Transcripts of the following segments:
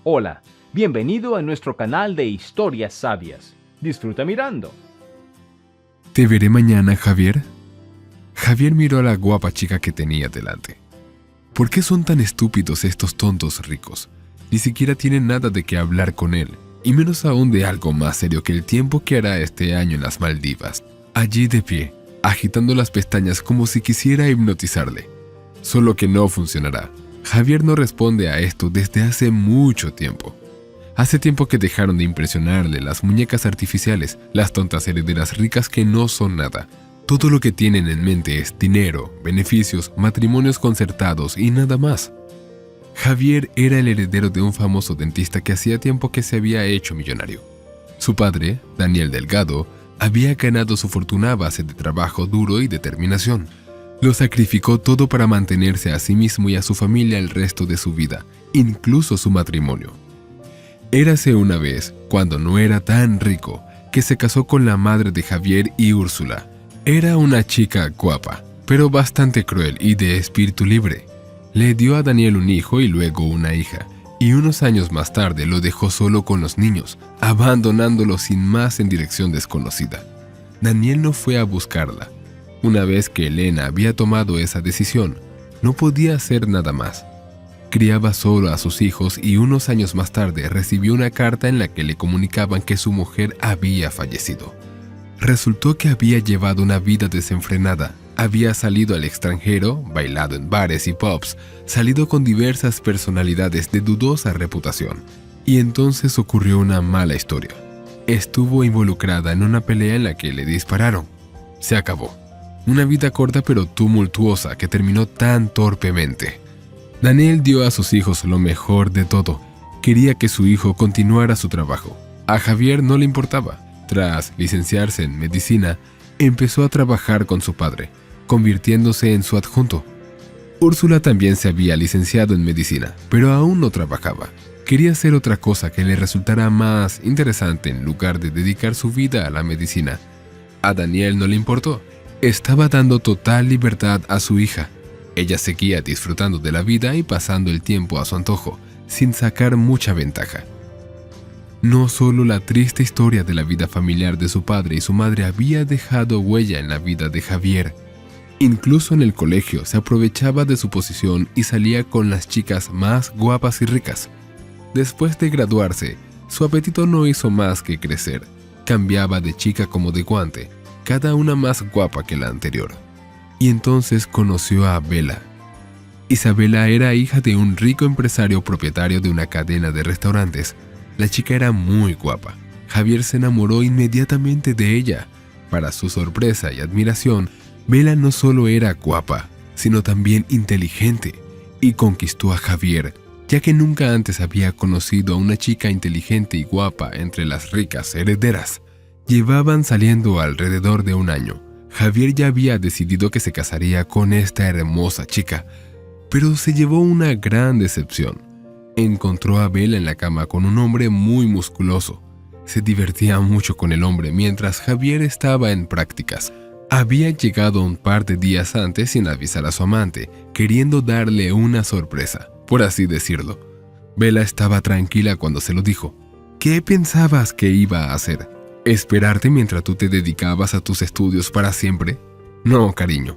Hola, bienvenido a nuestro canal de historias sabias. Disfruta mirando. ¿Te veré mañana, Javier? Javier miró a la guapa chica que tenía delante. ¿Por qué son tan estúpidos estos tontos ricos? Ni siquiera tienen nada de qué hablar con él, y menos aún de algo más serio que el tiempo que hará este año en las Maldivas. Allí de pie, agitando las pestañas como si quisiera hipnotizarle. Solo que no funcionará. Javier no responde a esto desde hace mucho tiempo. Hace tiempo que dejaron de impresionarle las muñecas artificiales, las tontas herederas ricas que no son nada. Todo lo que tienen en mente es dinero, beneficios, matrimonios concertados y nada más. Javier era el heredero de un famoso dentista que hacía tiempo que se había hecho millonario. Su padre, Daniel Delgado, había ganado su fortuna a base de trabajo duro y determinación. Lo sacrificó todo para mantenerse a sí mismo y a su familia el resto de su vida, incluso su matrimonio. Érase una vez, cuando no era tan rico, que se casó con la madre de Javier y Úrsula. Era una chica guapa, pero bastante cruel y de espíritu libre. Le dio a Daniel un hijo y luego una hija, y unos años más tarde lo dejó solo con los niños, abandonándolo sin más en dirección desconocida. Daniel no fue a buscarla. Una vez que Elena había tomado esa decisión, no podía hacer nada más. Criaba solo a sus hijos y unos años más tarde recibió una carta en la que le comunicaban que su mujer había fallecido. Resultó que había llevado una vida desenfrenada. Había salido al extranjero, bailado en bares y pubs, salido con diversas personalidades de dudosa reputación. Y entonces ocurrió una mala historia. Estuvo involucrada en una pelea en la que le dispararon. Se acabó. Una vida corta pero tumultuosa que terminó tan torpemente. Daniel dio a sus hijos lo mejor de todo. Quería que su hijo continuara su trabajo. A Javier no le importaba. Tras licenciarse en medicina, empezó a trabajar con su padre, convirtiéndose en su adjunto. Úrsula también se había licenciado en medicina, pero aún no trabajaba. Quería hacer otra cosa que le resultara más interesante en lugar de dedicar su vida a la medicina. A Daniel no le importó. Estaba dando total libertad a su hija. Ella seguía disfrutando de la vida y pasando el tiempo a su antojo, sin sacar mucha ventaja. No solo la triste historia de la vida familiar de su padre y su madre había dejado huella en la vida de Javier. Incluso en el colegio se aprovechaba de su posición y salía con las chicas más guapas y ricas. Después de graduarse, su apetito no hizo más que crecer. Cambiaba de chica como de guante, cada una más guapa que la anterior. Y entonces conoció a Bela. Isabela era hija de un rico empresario propietario de una cadena de restaurantes. La chica era muy guapa. Javier se enamoró inmediatamente de ella. Para su sorpresa y admiración, Bela no solo era guapa, sino también inteligente, y conquistó a Javier, ya que nunca antes había conocido a una chica inteligente y guapa entre las ricas herederas. Llevaban saliendo alrededor de un año. Javier ya había decidido que se casaría con esta hermosa chica, pero se llevó una gran decepción. Encontró a Bela en la cama con un hombre muy musculoso. Se divertía mucho con el hombre mientras Javier estaba en prácticas. Había llegado un par de días antes sin avisar a su amante, queriendo darle una sorpresa, por así decirlo. Bela estaba tranquila cuando se lo dijo. ¿Qué pensabas que iba a hacer? ¿Esperarte mientras tú te dedicabas a tus estudios para siempre? No, cariño.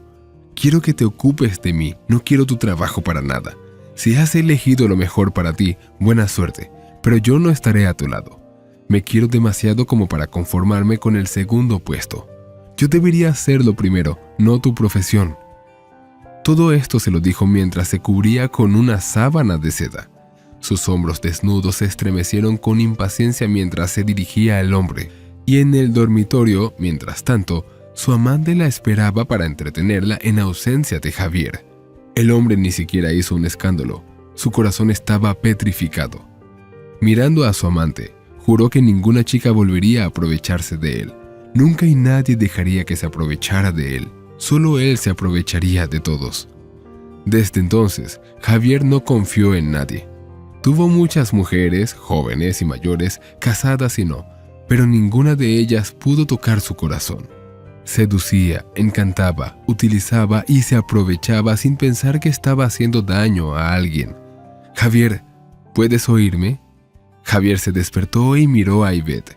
Quiero que te ocupes de mí, no quiero tu trabajo para nada. Si has elegido lo mejor para ti, buena suerte, pero yo no estaré a tu lado. Me quiero demasiado como para conformarme con el segundo puesto. Yo debería hacerlo primero, no tu profesión. Todo esto se lo dijo mientras se cubría con una sábana de seda. Sus hombros desnudos se estremecieron con impaciencia mientras se dirigía al hombre. Y en el dormitorio, mientras tanto, su amante la esperaba para entretenerla en ausencia de Javier. El hombre ni siquiera hizo un escándalo. Su corazón estaba petrificado. Mirando a su amante, juró que ninguna chica volvería a aprovecharse de él. Nunca y nadie dejaría que se aprovechara de él. Solo él se aprovecharía de todos. Desde entonces, Javier no confió en nadie. Tuvo muchas mujeres, jóvenes y mayores, casadas y no, pero ninguna de ellas pudo tocar su corazón. Seducía, encantaba, utilizaba y se aprovechaba sin pensar que estaba haciendo daño a alguien. Javier, ¿puedes oírme? Javier se despertó y miró a Ivette.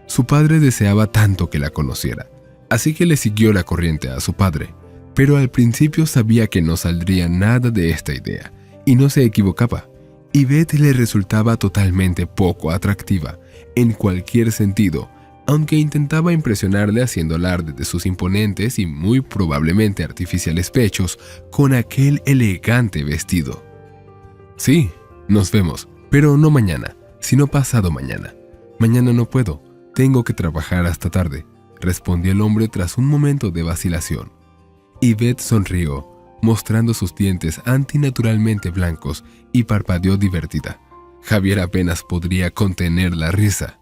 Su padre deseaba tanto que la conociera, así que le siguió la corriente a su padre, pero al principio sabía que no saldría nada de esta idea, y no se equivocaba. Ivette le resultaba totalmente poco atractiva, en cualquier sentido, aunque intentaba impresionarle haciendo alarde de sus imponentes y muy probablemente artificiales pechos con aquel elegante vestido. Sí, nos vemos, pero no mañana, sino pasado mañana. Mañana no puedo, tengo que trabajar hasta tarde, respondió el hombre tras un momento de vacilación. Ivette sonrió, mostrando sus dientes antinaturalmente blancos y parpadeó divertida. Javier apenas podría contener la risa.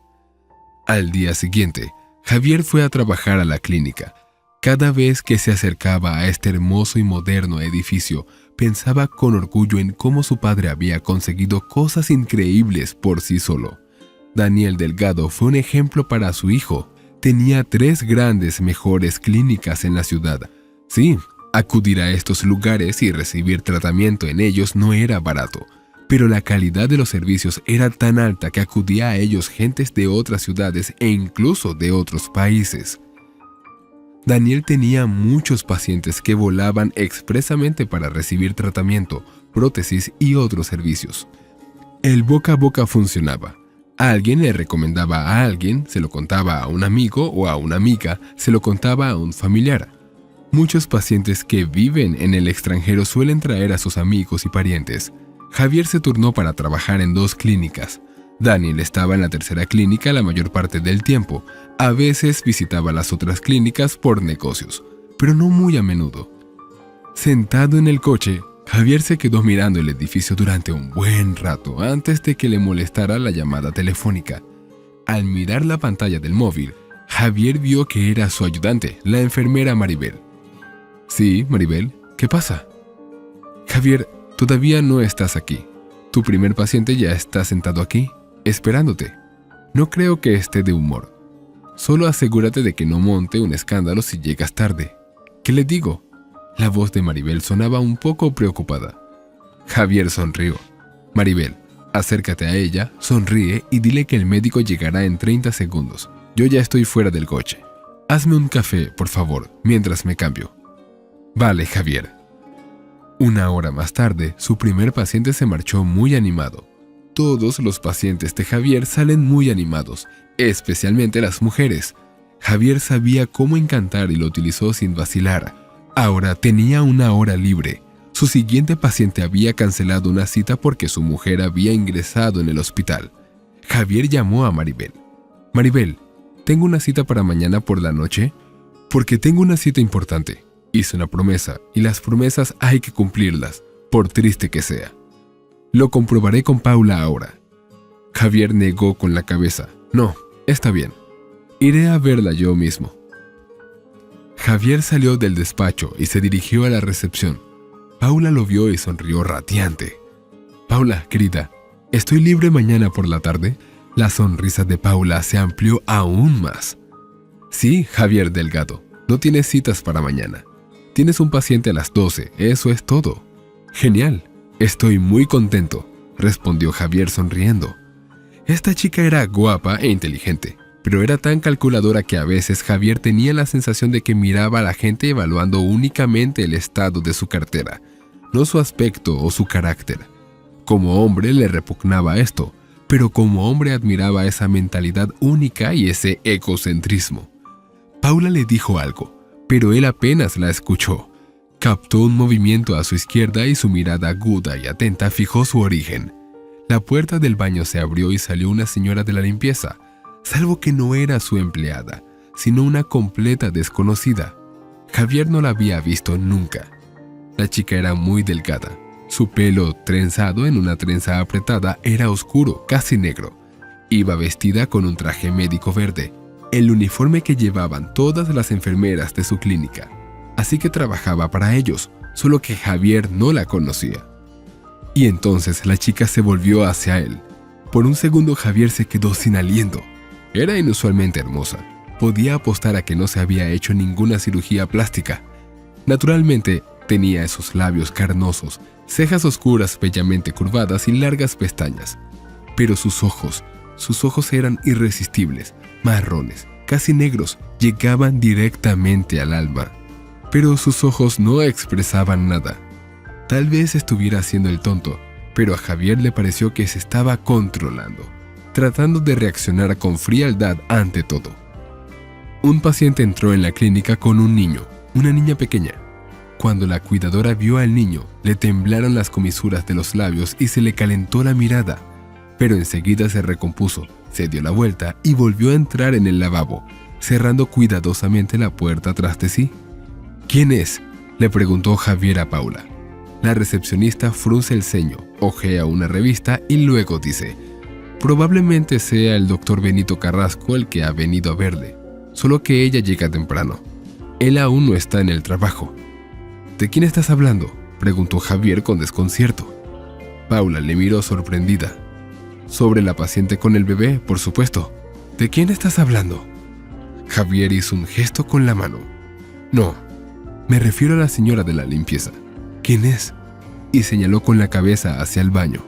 Al día siguiente, Javier fue a trabajar a la clínica. Cada vez que se acercaba a este hermoso y moderno edificio, pensaba con orgullo en cómo su padre había conseguido cosas increíbles por sí solo. Daniel Delgado fue un ejemplo para su hijo. Tenía 3 grandes mejores clínicas en la ciudad. Sí, acudir a estos lugares y recibir tratamiento en ellos no era barato, pero la calidad de los servicios era tan alta que acudía a ellos gentes de otras ciudades e incluso de otros países. Daniel tenía muchos pacientes que volaban expresamente para recibir tratamiento, prótesis y otros servicios. El boca a boca funcionaba. Alguien le recomendaba a alguien, se lo contaba a un amigo o a una amiga, se lo contaba a un familiar. Muchos pacientes que viven en el extranjero suelen traer a sus amigos y parientes. Javier se turnó para trabajar en 2 clínicas. Daniel estaba en la tercera clínica la mayor parte del tiempo. A veces visitaba las otras clínicas por negocios, pero no muy a menudo. Sentado en el coche, Javier se quedó mirando el edificio durante un buen rato antes de que le molestara la llamada telefónica. Al mirar la pantalla del móvil, Javier vio que era su ayudante, la enfermera Maribel. Sí, Maribel, ¿qué pasa? Javier, todavía no estás aquí. Tu primer paciente ya está sentado aquí, esperándote. No creo que esté de humor. Solo asegúrate de que no monte un escándalo si llegas tarde. ¿Qué le digo? La voz de Maribel sonaba un poco preocupada. Javier sonrió. Maribel, acércate a ella, sonríe y dile que el médico llegará en 30 segundos. Yo ya estoy fuera del coche. Hazme un café, por favor, mientras me cambio. Vale, Javier. 1 hora más tarde, su primer paciente se marchó muy animado. Todos los pacientes de Javier salen muy animados, especialmente las mujeres. Javier sabía cómo encantar y lo utilizó sin vacilar. Ahora tenía 1 hora libre. Su siguiente paciente había cancelado una cita porque su mujer había ingresado en el hospital. Javier llamó a Maribel. Maribel, ¿tengo una cita para mañana por la noche? Porque tengo una cita importante. Hice una promesa, y las promesas hay que cumplirlas, por triste que sea. Lo comprobaré con Paula ahora. Javier negó con la cabeza. No, está bien. Iré a verla yo mismo. Javier salió del despacho y se dirigió a la recepción. Paula lo vio y sonrió radiante. Paula, querida, ¿estoy libre mañana por la tarde? La sonrisa de Paula se amplió aún más. Sí, Javier Delgado, no tienes citas para mañana. Tienes un paciente a las 12, eso es todo. Genial, estoy muy contento, respondió Javier sonriendo. Esta chica era guapa e inteligente, pero era tan calculadora que a veces Javier tenía la sensación de que miraba a la gente evaluando únicamente el estado de su cartera, no su aspecto o su carácter. Como hombre le repugnaba esto, pero como hombre admiraba esa mentalidad única y ese egocentrismo. Paula le dijo algo, pero él apenas la escuchó. Captó un movimiento a su izquierda y su mirada aguda y atenta fijó su origen. La puerta del baño se abrió y salió una señora de la limpieza, salvo que no era su empleada, sino una completa desconocida. Javier no la había visto nunca. La chica era muy delgada. Su pelo, trenzado en una trenza apretada, era oscuro, casi negro. Iba vestida con un traje médico verde, el uniforme que llevaban todas las enfermeras de su clínica. Así que trabajaba para ellos, solo que Javier no la conocía. Y entonces la chica se volvió hacia él. Por un segundo Javier se quedó sin aliento. Era inusualmente hermosa. Podía apostar a que no se había hecho ninguna cirugía plástica. Naturalmente, tenía esos labios carnosos, cejas oscuras bellamente curvadas y largas pestañas. Pero sus ojos, Sus ojos eran irresistibles, marrones, casi negros, llegaban directamente al alma. Pero sus ojos no expresaban nada. Tal vez estuviera haciendo el tonto, pero a Javier le pareció que se estaba controlando, tratando de reaccionar con frialdad ante todo. Un paciente entró en la clínica con un niño, una niña pequeña. Cuando la cuidadora vio al niño, le temblaron las comisuras de los labios y se le calentó la mirada, pero enseguida se recompuso, se dio la vuelta y volvió a entrar en el lavabo, cerrando cuidadosamente la puerta tras de sí. ¿Quién es?, le preguntó Javier a Paula. La recepcionista frunce el ceño, ojea una revista y luego dice: probablemente sea el doctor Benito Carrasco el que ha venido a verle, solo que ella llega temprano. Él aún no está en el trabajo. ¿De quién estás hablando?, preguntó Javier con desconcierto. Paula le miró sorprendida. Sobre la paciente con el bebé, por supuesto. ¿De quién estás hablando? Javier hizo un gesto con la mano. No, me refiero a la señora de la limpieza. ¿Quién es? Y señaló con la cabeza hacia el baño.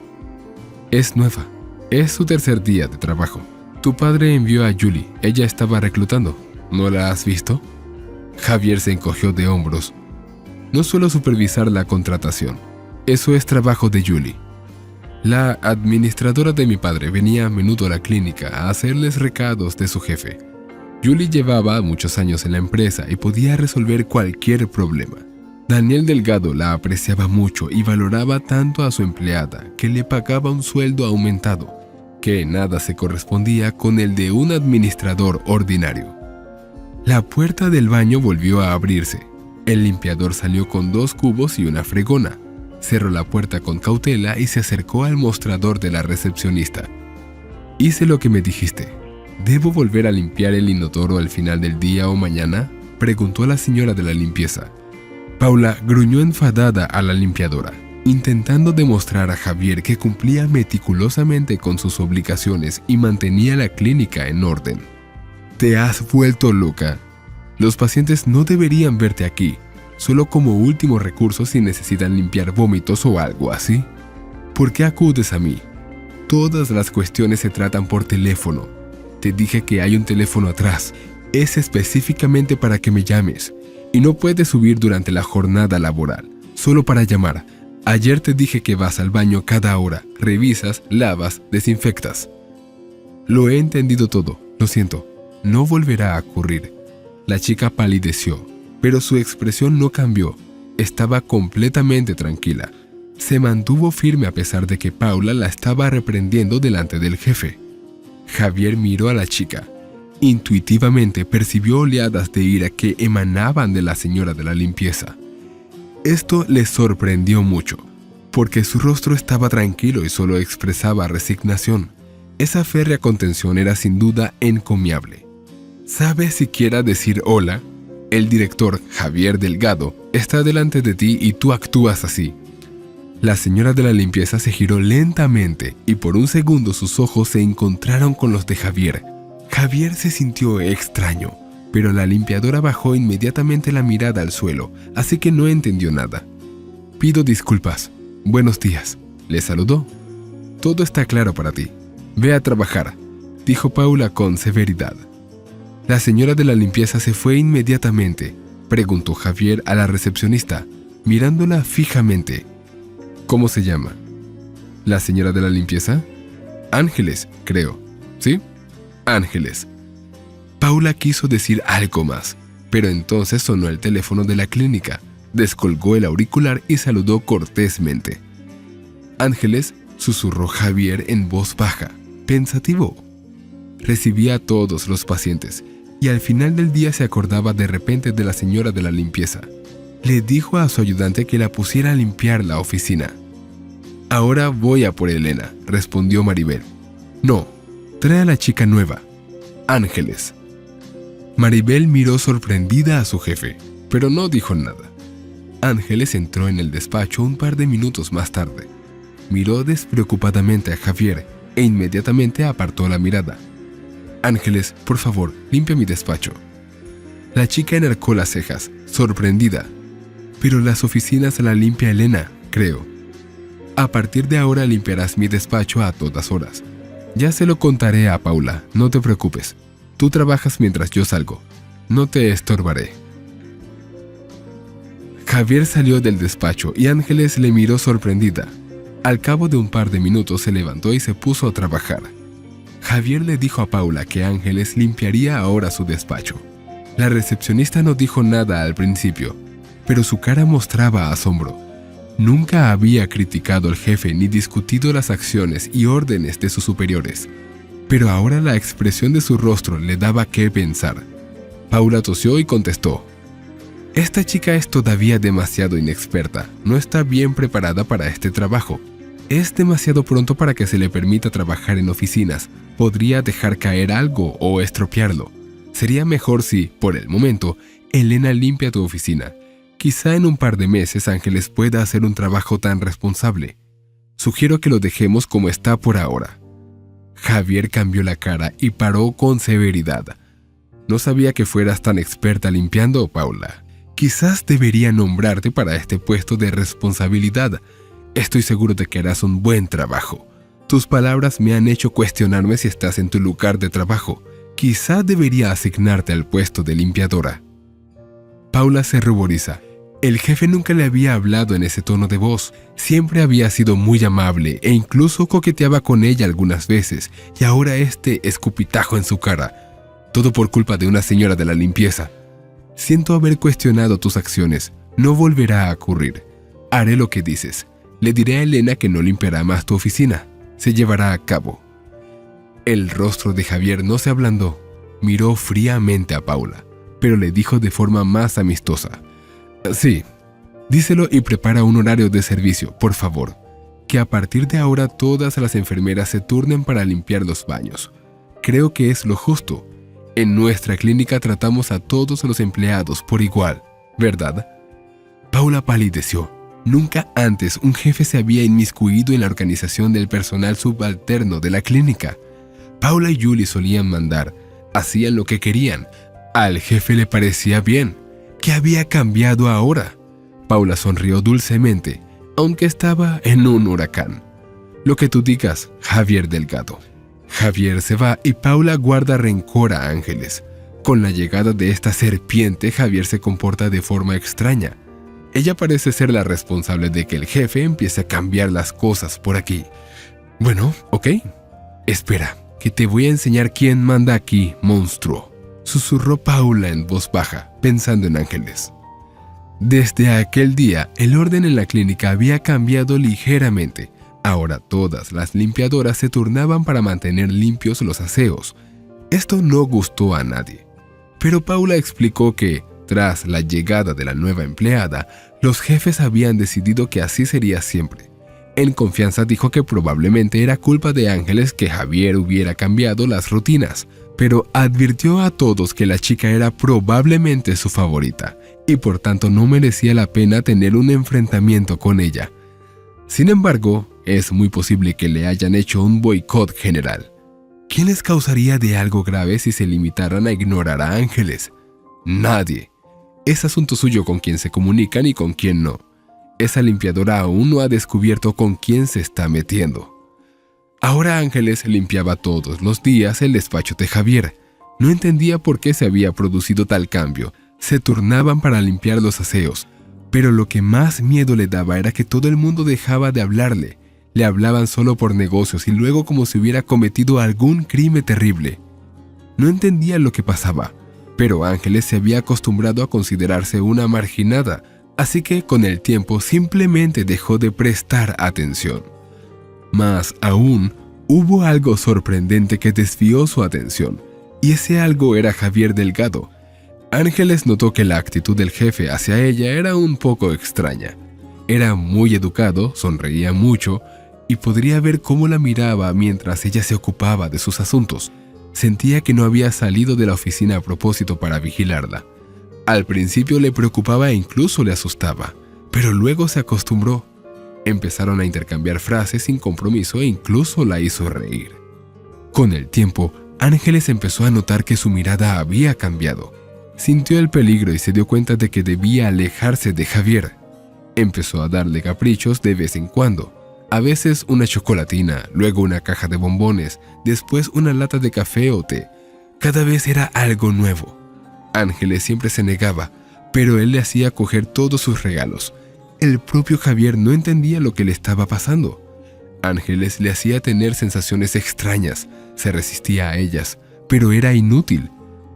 Es nueva. Es su tercer día de trabajo. Tu padre envió a Julie. Ella estaba reclutando. ¿No la has visto? Javier se encogió de hombros. No suelo supervisar la contratación. Eso es trabajo de Julie. La administradora de mi padre venía a menudo a la clínica a hacerles recados de su jefe. Julie llevaba muchos años en la empresa y podía resolver cualquier problema. Daniel Delgado la apreciaba mucho y valoraba tanto a su empleada que le pagaba un sueldo aumentado, que en nada se correspondía con el de un administrador ordinario. La puerta del baño volvió a abrirse. El limpiador salió con 2 cubos y una fregona. Cerró la puerta con cautela y se acercó al mostrador de la recepcionista. Hice lo que me dijiste. ¿Debo volver a limpiar el inodoro al final del día o mañana?, preguntó la señora de la limpieza. Paula gruñó enfadada a la limpiadora, intentando demostrar a Javier que cumplía meticulosamente con sus obligaciones y mantenía la clínica en orden. Te has vuelto loca. Los pacientes no deberían verte aquí, solo como último recurso si necesitan limpiar vómitos o algo así. ¿Por qué acudes a mí? Todas las cuestiones se tratan por teléfono. Te dije que hay un teléfono atrás. Es específicamente para que me llames. Y no puedes subir durante la jornada laboral, solo para llamar. Ayer te dije que vas al baño cada hora, revisas, lavas, desinfectas. Lo he entendido todo, lo siento. No volverá a ocurrir. La chica palideció, pero su expresión no cambió. Estaba completamente tranquila. Se mantuvo firme a pesar de que Paula la estaba reprendiendo delante del jefe. Javier miró a la chica. Intuitivamente percibió oleadas de ira que emanaban de la señora de la limpieza. Esto le sorprendió mucho, porque su rostro estaba tranquilo y solo expresaba resignación. Esa férrea contención era sin duda encomiable. ¿Sabes siquiera decir hola? El director, Javier Delgado, está delante de ti y tú actúas así. La señora de la limpieza se giró lentamente y por un segundo sus ojos se encontraron con los de Javier. Javier se sintió extraño, pero la limpiadora bajó inmediatamente la mirada al suelo, así que no entendió nada. Pido disculpas. Buenos días. Le saludó. Todo está claro para ti. Ve a trabajar, dijo Paula con severidad. La señora de la limpieza se fue inmediatamente, preguntó Javier a la recepcionista, mirándola fijamente. ¿Cómo se llama? ¿La señora de la limpieza? Ángeles, creo. ¿Sí? Ángeles. Paula quiso decir algo más, pero entonces sonó el teléfono de la clínica, descolgó el auricular y saludó cortésmente. Ángeles, susurró Javier en voz baja, pensativo. Recibía a todos los pacientes, y al final del día se acordaba de repente de la señora de la limpieza. Le dijo a su ayudante que la pusiera a limpiar la oficina. Ahora voy a por Elena, respondió Maribel. No, trae a la chica nueva, Ángeles. Maribel miró sorprendida a su jefe, pero no dijo nada. Ángeles entró en el despacho un par de minutos más tarde. Miró despreocupadamente a Javier e inmediatamente apartó la mirada. Ángeles, por favor, limpia mi despacho. La chica enarcó las cejas, sorprendida. Pero las oficinas la limpia Elena, creo. A partir de ahora limpiarás mi despacho a todas horas. Ya se lo contaré a Paula, no te preocupes. Tú trabajas mientras yo salgo. No te estorbaré. Javier salió del despacho y Ángeles le miró sorprendida. Al cabo de un par de minutos se levantó y se puso a trabajar. Javier le dijo a Paula que Ángeles limpiaría ahora su despacho. La recepcionista no dijo nada al principio, pero su cara mostraba asombro. Nunca había criticado al jefe ni discutido las acciones y órdenes de sus superiores, pero ahora la expresión de su rostro le daba qué pensar. Paula tosió y contestó: «Esta chica es todavía demasiado inexperta, no está bien preparada para este trabajo. Es demasiado pronto para que se le permita trabajar en oficinas, podría dejar caer algo o estropearlo. Sería mejor si, por el momento, Elena limpia tu oficina. Quizá en un par de meses Ángeles pueda hacer un trabajo tan responsable. Sugiero que lo dejemos como está por ahora». Javier cambió la cara y paró con severidad. «No sabía que fueras tan experta limpiando, Paula. Quizás debería nombrarte para este puesto de responsabilidad. Estoy seguro de que harás un buen trabajo. Tus palabras me han hecho cuestionarme si estás en tu lugar de trabajo. Quizá debería asignarte al puesto de limpiadora». Paula se ruboriza. El jefe nunca le había hablado en ese tono de voz. Siempre había sido muy amable e incluso coqueteaba con ella algunas veces, y ahora este escupitajo en su cara. Todo por culpa de una señora de la limpieza. «Siento haber cuestionado tus acciones. No volverá a ocurrir. Haré lo que dices. Le diré a Elena que no limpiará más tu oficina. Se llevará a cabo». El rostro de Javier no se ablandó. Miró fríamente a Paula, pero le dijo de forma más amistosa: «Sí, díselo y prepara un horario de servicio, por favor. Que a partir de ahora todas las enfermeras se turnen para limpiar los baños. Creo que es lo justo. En nuestra clínica tratamos a todos los empleados por igual, ¿verdad?». Paula palideció. Nunca antes un jefe se había inmiscuido en la organización del personal subalterno de la clínica. Paula y Julie solían mandar, hacían lo que querían. Al jefe le parecía bien. ¿Qué había cambiado ahora? Paula sonrió dulcemente, aunque estaba en un huracán. «Lo que tú digas, Javier Delgado». Javier se va y Paula guarda rencor a Ángeles. Con la llegada de esta serpiente, Javier se comporta de forma extraña. Ella parece ser la responsable de que el jefe empiece a cambiar las cosas por aquí. «Bueno, ok. Espera, que te voy a enseñar quién manda aquí, monstruo», susurró Paula en voz baja, pensando en Ángeles. Desde aquel día, el orden en la clínica había cambiado ligeramente. Ahora todas las limpiadoras se turnaban para mantener limpios los aseos. Esto no gustó a nadie. Pero Paula explicó que, tras la llegada de la nueva empleada, los jefes habían decidido que así sería siempre. En confianza dijo que probablemente era culpa de Ángeles que Javier hubiera cambiado las rutinas, pero advirtió a todos que la chica era probablemente su favorita y por tanto no merecía la pena tener un enfrentamiento con ella. Sin embargo, es muy posible que le hayan hecho un boicot general. ¿Quién les causaría de algo grave si se limitaran a ignorar a Ángeles? Nadie. Es asunto suyo con quién se comunican y con quién no. Esa limpiadora aún no ha descubierto con quién se está metiendo. Ahora Ángeles limpiaba todos los días el despacho de Javier. No entendía por qué se había producido tal cambio. Se turnaban para limpiar los aseos, pero lo que más miedo le daba era que todo el mundo dejaba de hablarle. Le hablaban solo por negocios y luego como si hubiera cometido algún crimen terrible. No entendía lo que pasaba, pero Ángeles se había acostumbrado a considerarse una marginada, así que con el tiempo simplemente dejó de prestar atención. Más aún, hubo algo sorprendente que desvió su atención, y ese algo era Javier Delgado. Ángeles notó que la actitud del jefe hacia ella era un poco extraña. Era muy educado, sonreía mucho, y podría ver cómo la miraba mientras ella se ocupaba de sus asuntos. Sentía que no había salido de la oficina a propósito para vigilarla. Al principio le preocupaba e incluso le asustaba, pero luego se acostumbró. Empezaron a intercambiar frases sin compromiso e incluso la hizo reír. Con el tiempo, Ángeles empezó a notar que su mirada había cambiado. Sintió el peligro y se dio cuenta de que debía alejarse de Javier. Empezó a darle caprichos de vez en cuando. A veces una chocolatina, luego una caja de bombones, después una lata de café o té. Cada vez era algo nuevo. Ángeles siempre se negaba, pero él le hacía coger todos sus regalos. El propio Javier no entendía lo que le estaba pasando. Ángeles le hacía tener sensaciones extrañas, se resistía a ellas, pero era inútil.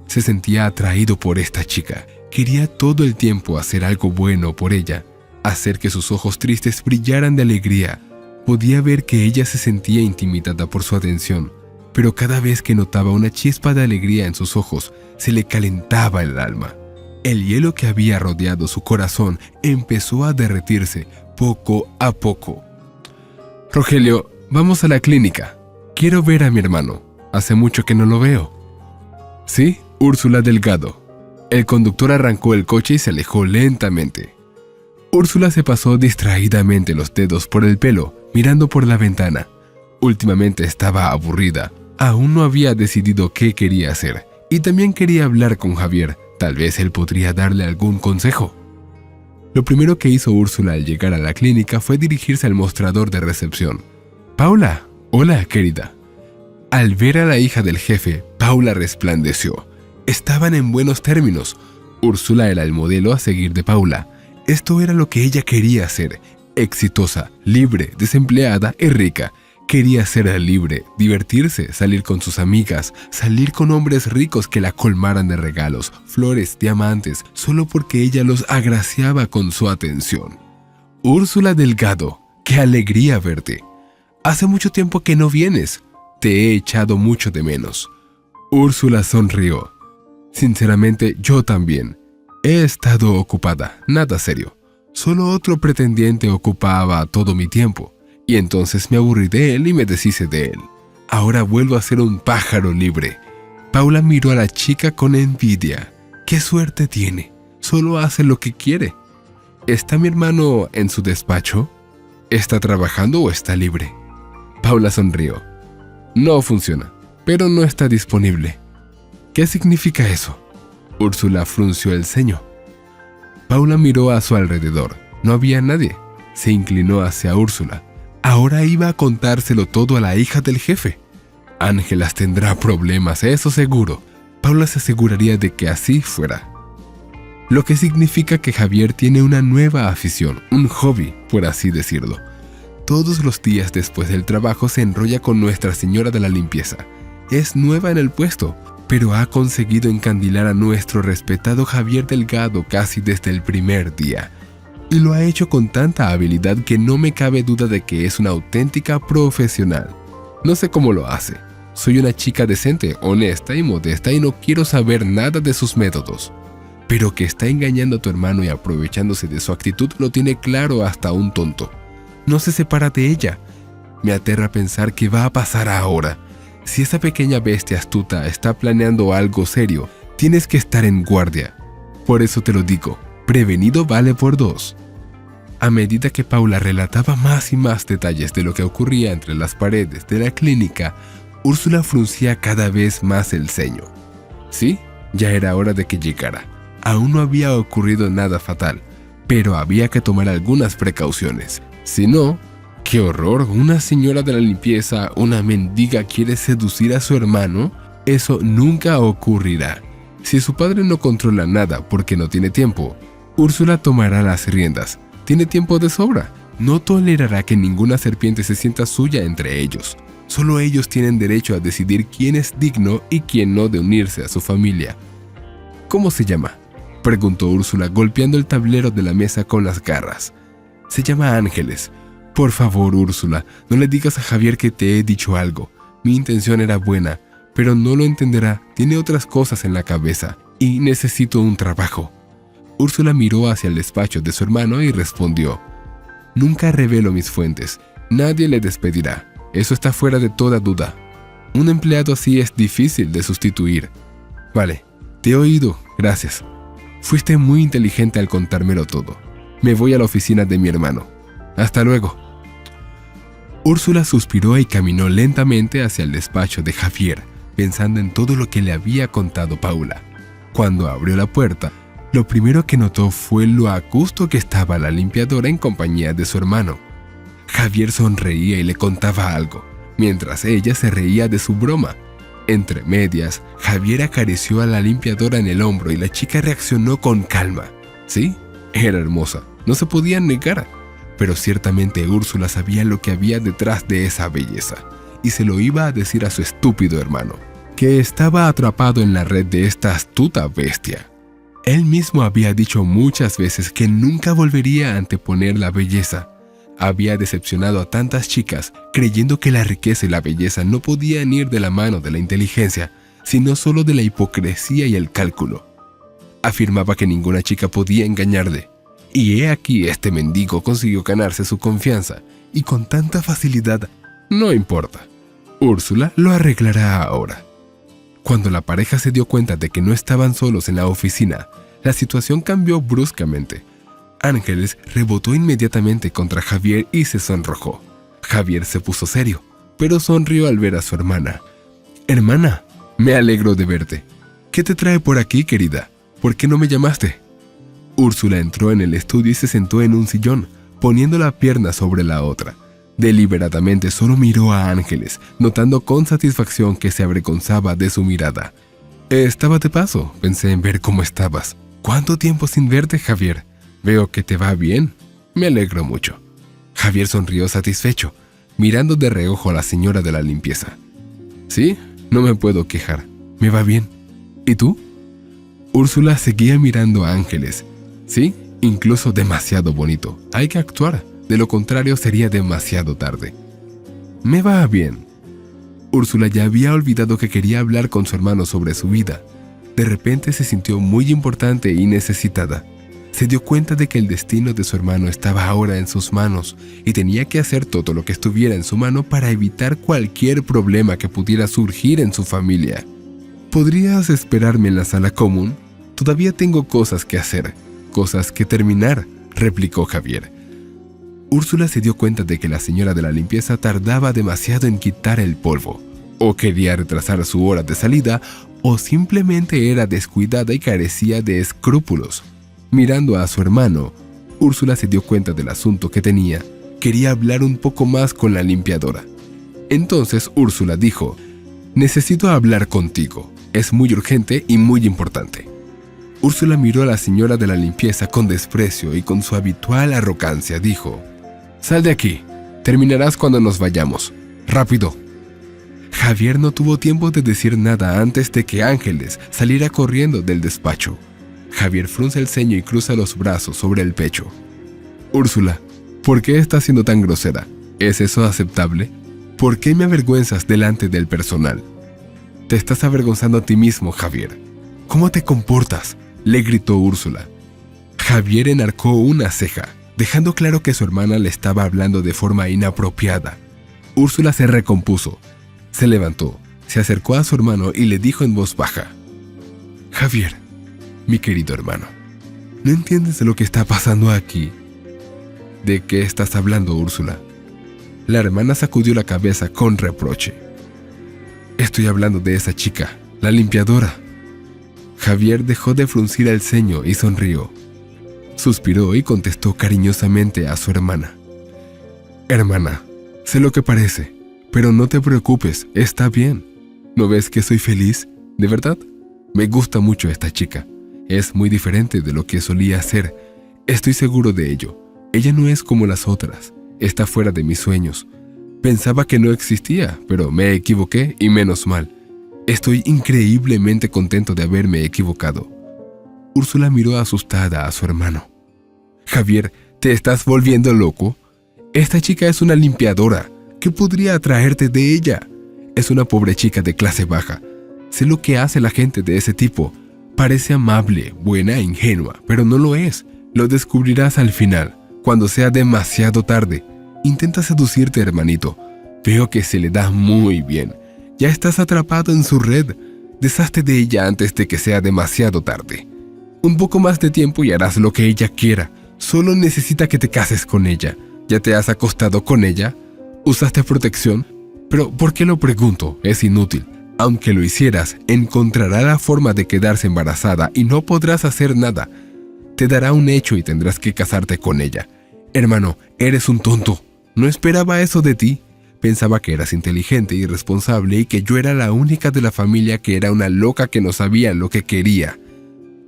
Se sentía atraído por esta chica. Quería todo el tiempo hacer algo bueno por ella, hacer que sus ojos tristes brillaran de alegría. Podía ver que ella se sentía intimidada por su atención, pero cada vez que notaba una chispa de alegría en sus ojos, se le calentaba el alma. El hielo que había rodeado su corazón empezó a derretirse poco a poco. «Rogelio, vamos a la clínica. Quiero ver a mi hermano. Hace mucho que no lo veo». «Sí, Úrsula Delgado». El conductor arrancó el coche y se alejó lentamente. Úrsula se pasó distraídamente los dedos por el pelo, mirando por la ventana. Últimamente estaba aburrida. Aún no había decidido qué quería hacer. Y también quería hablar con Javier. Tal vez él podría darle algún consejo. Lo primero que hizo Úrsula al llegar a la clínica fue dirigirse al mostrador de recepción. «Paula, hola, querida». Al ver a la hija del jefe, Paula resplandeció. Estaban en buenos términos. Úrsula era el modelo a seguir de Paula. Esto era lo que ella quería hacer. Exitosa, libre, desempleada y rica. Quería ser libre, divertirse, salir con sus amigas, salir con hombres ricos que la colmaran de regalos, flores, diamantes, solo porque ella los agraciaba con su atención. «Úrsula Delgado, qué alegría verte. Hace mucho tiempo que no vienes. Te he echado mucho de menos». Úrsula sonrió. «Sinceramente, yo también. He estado ocupada, nada serio. Solo otro pretendiente ocupaba todo mi tiempo. Y entonces me aburrí de él y me deshice de él. Ahora vuelvo a ser un pájaro libre». Paula miró a la chica con envidia. «¿Qué suerte tiene? Solo hace lo que quiere. ¿Está mi hermano en su despacho? ¿Está trabajando o está libre?» Paula sonrió. «No funciona, pero no está disponible». «¿Qué significa eso?» Úrsula frunció el ceño. Paula miró a su alrededor. No había nadie. Se inclinó hacia Úrsula. Ahora iba a contárselo todo a la hija del jefe. Ángeles tendrá problemas, eso seguro. Paula se aseguraría de que así fuera. Lo que significa que Javier tiene una nueva afición, un hobby, por así decirlo. Todos los días después del trabajo se enrolla con Nuestra Señora de la Limpieza. Es nueva en el puesto, pero ha conseguido encandilar a nuestro respetado Javier Delgado casi desde el primer día. Y lo ha hecho con tanta habilidad que no me cabe duda de que es una auténtica profesional. No sé cómo lo hace. Soy una chica decente, honesta y modesta y no quiero saber nada de sus métodos. Pero que está engañando a tu hermano y aprovechándose de su actitud lo tiene claro hasta un tonto. No se separa de ella. Me aterra pensar qué va a pasar ahora. Si esa pequeña bestia astuta está planeando algo serio, tienes que estar en guardia. Por eso te lo digo. Prevenido vale por 2. A medida que Paula relataba más y más detalles de lo que ocurría entre las paredes de la clínica, Úrsula fruncía cada vez más el ceño. Sí, ya era hora de que llegara. Aún no había ocurrido nada fatal, pero había que tomar algunas precauciones. Si no, ¡qué horror! Una señora de la limpieza, una mendiga quiere seducir a su hermano. Eso nunca ocurrirá. Si su padre no controla nada porque no tiene tiempo, Úrsula tomará las riendas. Tiene tiempo de sobra. No tolerará que ninguna serpiente se sienta suya entre ellos. Solo ellos tienen derecho a decidir quién es digno y quién no de unirse a su familia. ¿Cómo se llama?, preguntó Úrsula golpeando el tablero de la mesa con las garras. Se llama Ángeles. Por favor, Úrsula, no le digas a Javier que te he dicho algo. Mi intención era buena, pero no lo entenderá. Tiene otras cosas en la cabeza y necesito un trabajo. Úrsula miró hacia el despacho de su hermano y respondió: «Nunca revelo mis fuentes. Nadie le despedirá. Eso está fuera de toda duda. Un empleado así es difícil de sustituir». «Vale, te he oído, gracias. Fuiste muy inteligente al contármelo todo. Me voy a la oficina de mi hermano. Hasta luego». Úrsula suspiró y caminó lentamente hacia el despacho de Javier, pensando en todo lo que le había contado Paula. Cuando abrió la puerta, lo primero que notó fue lo a gusto que estaba la limpiadora en compañía de su hermano. Javier sonreía y le contaba algo, mientras ella se reía de su broma. Entre medias, Javier acarició a la limpiadora en el hombro y la chica reaccionó con calma. Sí, era hermosa, no se podía negar, pero ciertamente Úrsula sabía lo que había detrás de esa belleza, y se lo iba a decir a su estúpido hermano, que estaba atrapado en la red de esta astuta bestia. Él mismo había dicho muchas veces que nunca volvería a anteponer la belleza. Había decepcionado a tantas chicas creyendo que la riqueza y la belleza no podían ir de la mano de la inteligencia, sino solo de la hipocresía y el cálculo. Afirmaba que ninguna chica podía engañarle. Y he aquí este mendigo consiguió ganarse su confianza, y con tanta facilidad, no importa. Úrsula lo arreglará ahora. Cuando la pareja se dio cuenta de que no estaban solos en la oficina, la situación cambió bruscamente. Ángeles rebotó inmediatamente contra Javier y se sonrojó. Javier se puso serio, pero sonrió al ver a su hermana. «Hermana, me alegro de verte. ¿Qué te trae por aquí, querida? ¿Por qué no me llamaste?» Úrsula entró en el estudio y se sentó en un sillón, poniendo la pierna sobre la otra. Deliberadamente solo miró a Ángeles, notando con satisfacción que se avergonzaba de su mirada. «Estaba de paso, pensé en ver cómo estabas. ¿Cuánto tiempo sin verte, Javier? Veo que te va bien. Me alegro mucho». Javier sonrió satisfecho, mirando de reojo a la señora de la limpieza. «Sí, no me puedo quejar. Me va bien. ¿Y tú?» Úrsula seguía mirando a Ángeles. «Sí, incluso demasiado bonito. Hay que actuar. De lo contrario sería demasiado tarde». «Me va bien». Úrsula ya había olvidado que quería hablar con su hermano sobre su vida. De repente se sintió muy importante y necesitada. Se dio cuenta de que el destino de su hermano estaba ahora en sus manos y tenía que hacer todo lo que estuviera en su mano para evitar cualquier problema que pudiera surgir en su familia. «¿Podrías esperarme en la sala común? Todavía tengo cosas que hacer, cosas que terminar», replicó Javier. Úrsula se dio cuenta de que la señora de la limpieza tardaba demasiado en quitar el polvo. O quería retrasar su hora de salida, o simplemente era descuidada y carecía de escrúpulos. Mirando a su hermano, Úrsula se dio cuenta del asunto que tenía. Quería hablar un poco más con la limpiadora. Entonces Úrsula dijo: «Necesito hablar contigo. Es muy urgente y muy importante». Úrsula miró a la señora de la limpieza con desprecio y con su habitual arrogancia dijo: «Sal de aquí. Terminarás cuando nos vayamos. Rápido». Javier no tuvo tiempo de decir nada antes de que Ángeles saliera corriendo del despacho. Javier frunce el ceño y cruza los brazos sobre el pecho. «Úrsula, ¿por qué estás siendo tan grosera? ¿Es eso aceptable? ¿Por qué me avergüenzas delante del personal?» «Te estás avergonzando a ti mismo, Javier. ¿Cómo te comportas?», le gritó Úrsula. Javier enarcó una ceja, dejando claro que su hermana le estaba hablando de forma inapropiada. Úrsula se recompuso. Se levantó, se acercó a su hermano y le dijo en voz baja: «Javier, mi querido hermano, ¿no entiendes de lo que está pasando aquí?» «¿De qué estás hablando, Úrsula?». La hermana sacudió la cabeza con reproche. «Estoy hablando de esa chica, la limpiadora». Javier dejó de fruncir el ceño y sonrió. Suspiró y contestó cariñosamente a su hermana: «Hermana, sé lo que parece, pero no te preocupes, está bien. ¿No ves que soy feliz? ¿De verdad? Me gusta mucho esta chica. Es muy diferente de lo que solía ser. Estoy seguro de ello. Ella no es como las otras. Está fuera de mis sueños. Pensaba que no existía, pero me equivoqué y menos mal. Estoy increíblemente contento de haberme equivocado». Úrsula miró asustada a su hermano. «Javier, ¿te estás volviendo loco? Esta chica es una limpiadora. ¿Qué podría atraerte de ella? Es una pobre chica de clase baja. Sé lo que hace la gente de ese tipo. Parece amable, buena e ingenua, pero no lo es. Lo descubrirás al final, cuando sea demasiado tarde. Intenta seducirte, hermanito. Veo que se le da muy bien. Ya estás atrapado en su red. Deshazte de ella antes de que sea demasiado tarde. Un poco más de tiempo y harás lo que ella quiera. Solo necesita que te cases con ella. ¿Ya te has acostado con ella? ¿Usaste protección? Pero ¿por qué lo pregunto? Es inútil. Aunque lo hicieras, encontrará la forma de quedarse embarazada y no podrás hacer nada. Te dará un hecho y tendrás que casarte con ella. Hermano, eres un tonto. No esperaba eso de ti. Pensaba que eras inteligente y responsable y que yo era la única de la familia que era una loca que no sabía lo que quería.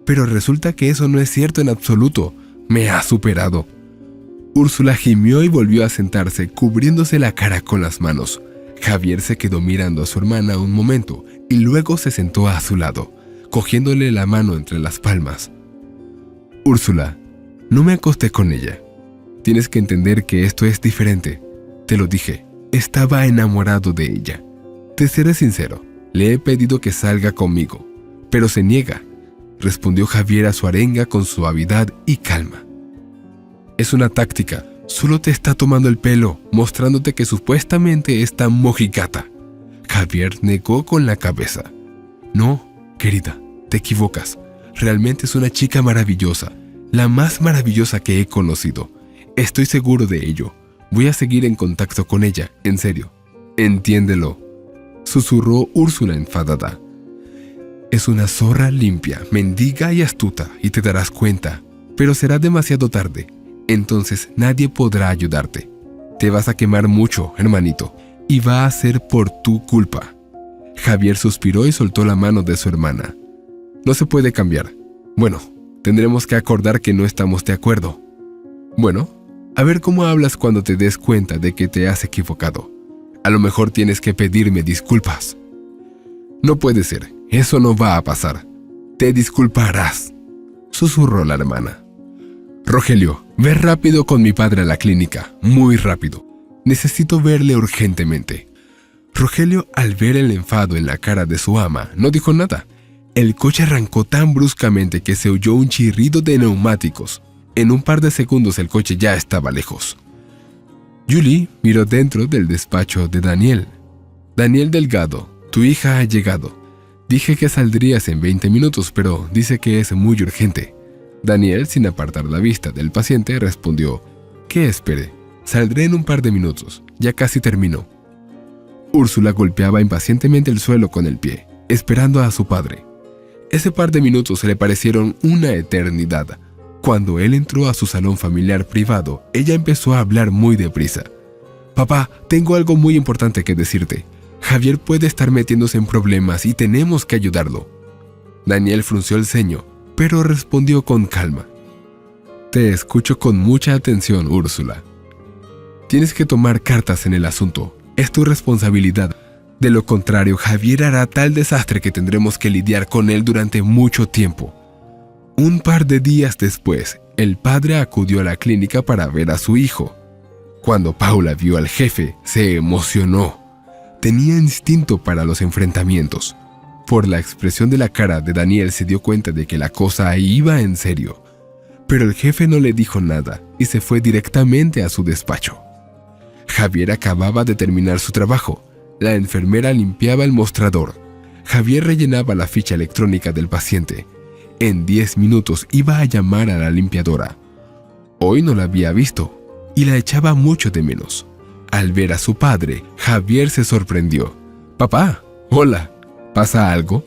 Pero resulta que eso no es cierto en absoluto. Me has superado». Úrsula gimió y volvió a sentarse, cubriéndose la cara con las manos. Javier se quedó mirando a su hermana un momento y luego se sentó a su lado, cogiéndole la mano entre las palmas. «Úrsula, no me acosté con ella. Tienes que entender que esto es diferente. Te lo dije, estaba enamorado de ella. Te seré sincero, le he pedido que salga conmigo, pero se niega», respondió Javier a su arenga con suavidad y calma. «Es una táctica, solo te está tomando el pelo, mostrándote que supuestamente es tan mojigata». Javier negó con la cabeza. «No, querida, te equivocas. Realmente es una chica maravillosa, la más maravillosa que he conocido. Estoy seguro de ello. Voy a seguir en contacto con ella, en serio. Entiéndelo», susurró Úrsula enfadada. «Es una zorra limpia, mendiga y astuta, y te darás cuenta, pero será demasiado tarde. Entonces nadie podrá ayudarte. Te vas a quemar mucho, hermanito, y va a ser por tu culpa». Javier suspiró y soltó la mano de su hermana. «No se puede cambiar. Bueno, tendremos que acordar que no estamos de acuerdo. Bueno, a ver cómo hablas cuando te des cuenta de que te has equivocado. A lo mejor tienes que pedirme disculpas». «No puede ser, eso no va a pasar. Te disculparás», susurró la hermana. «Rogelio, ve rápido con mi padre a la clínica, muy rápido. Necesito verle urgentemente». Rogelio, al ver el enfado en la cara de su ama, no dijo nada. El coche arrancó tan bruscamente que se oyó un chirrido de neumáticos. En un par de segundos el coche ya estaba lejos. Julie miró dentro del despacho de Daniel. «Daniel Delgado, tu hija ha llegado. Dije que saldrías en 20 minutos, pero dice que es muy urgente». Daniel, sin apartar la vista del paciente, respondió: «Que espere, saldré en un par de minutos, ya casi termino». Úrsula golpeaba impacientemente el suelo con el pie, esperando a su padre. Ese par de minutos le parecieron una eternidad. Cuando él entró a su salón familiar privado, ella empezó a hablar muy deprisa. «Papá, tengo algo muy importante que decirte. Javier puede estar metiéndose en problemas y tenemos que ayudarlo». Daniel frunció el ceño, pero respondió con calma: «Te escucho con mucha atención, Úrsula. Tienes que tomar cartas en el asunto. Es tu responsabilidad. De lo contrario, Javier hará tal desastre que tendremos que lidiar con él durante mucho tiempo». Un par de días después, el padre acudió a la clínica para ver a su hijo. Cuando Paula vio al jefe, se emocionó. Tenía instinto para los enfrentamientos. Por la expresión de la cara de Daniel se dio cuenta de que la cosa iba en serio. Pero el jefe no le dijo nada y se fue directamente a su despacho. Javier acababa de terminar su trabajo. La enfermera limpiaba el mostrador. Javier rellenaba la ficha electrónica del paciente. En 10 minutos iba a llamar a la limpiadora. Hoy no la había visto y la echaba mucho de menos. Al ver a su padre, Javier se sorprendió. «Papá, hola, ¿pasa algo?».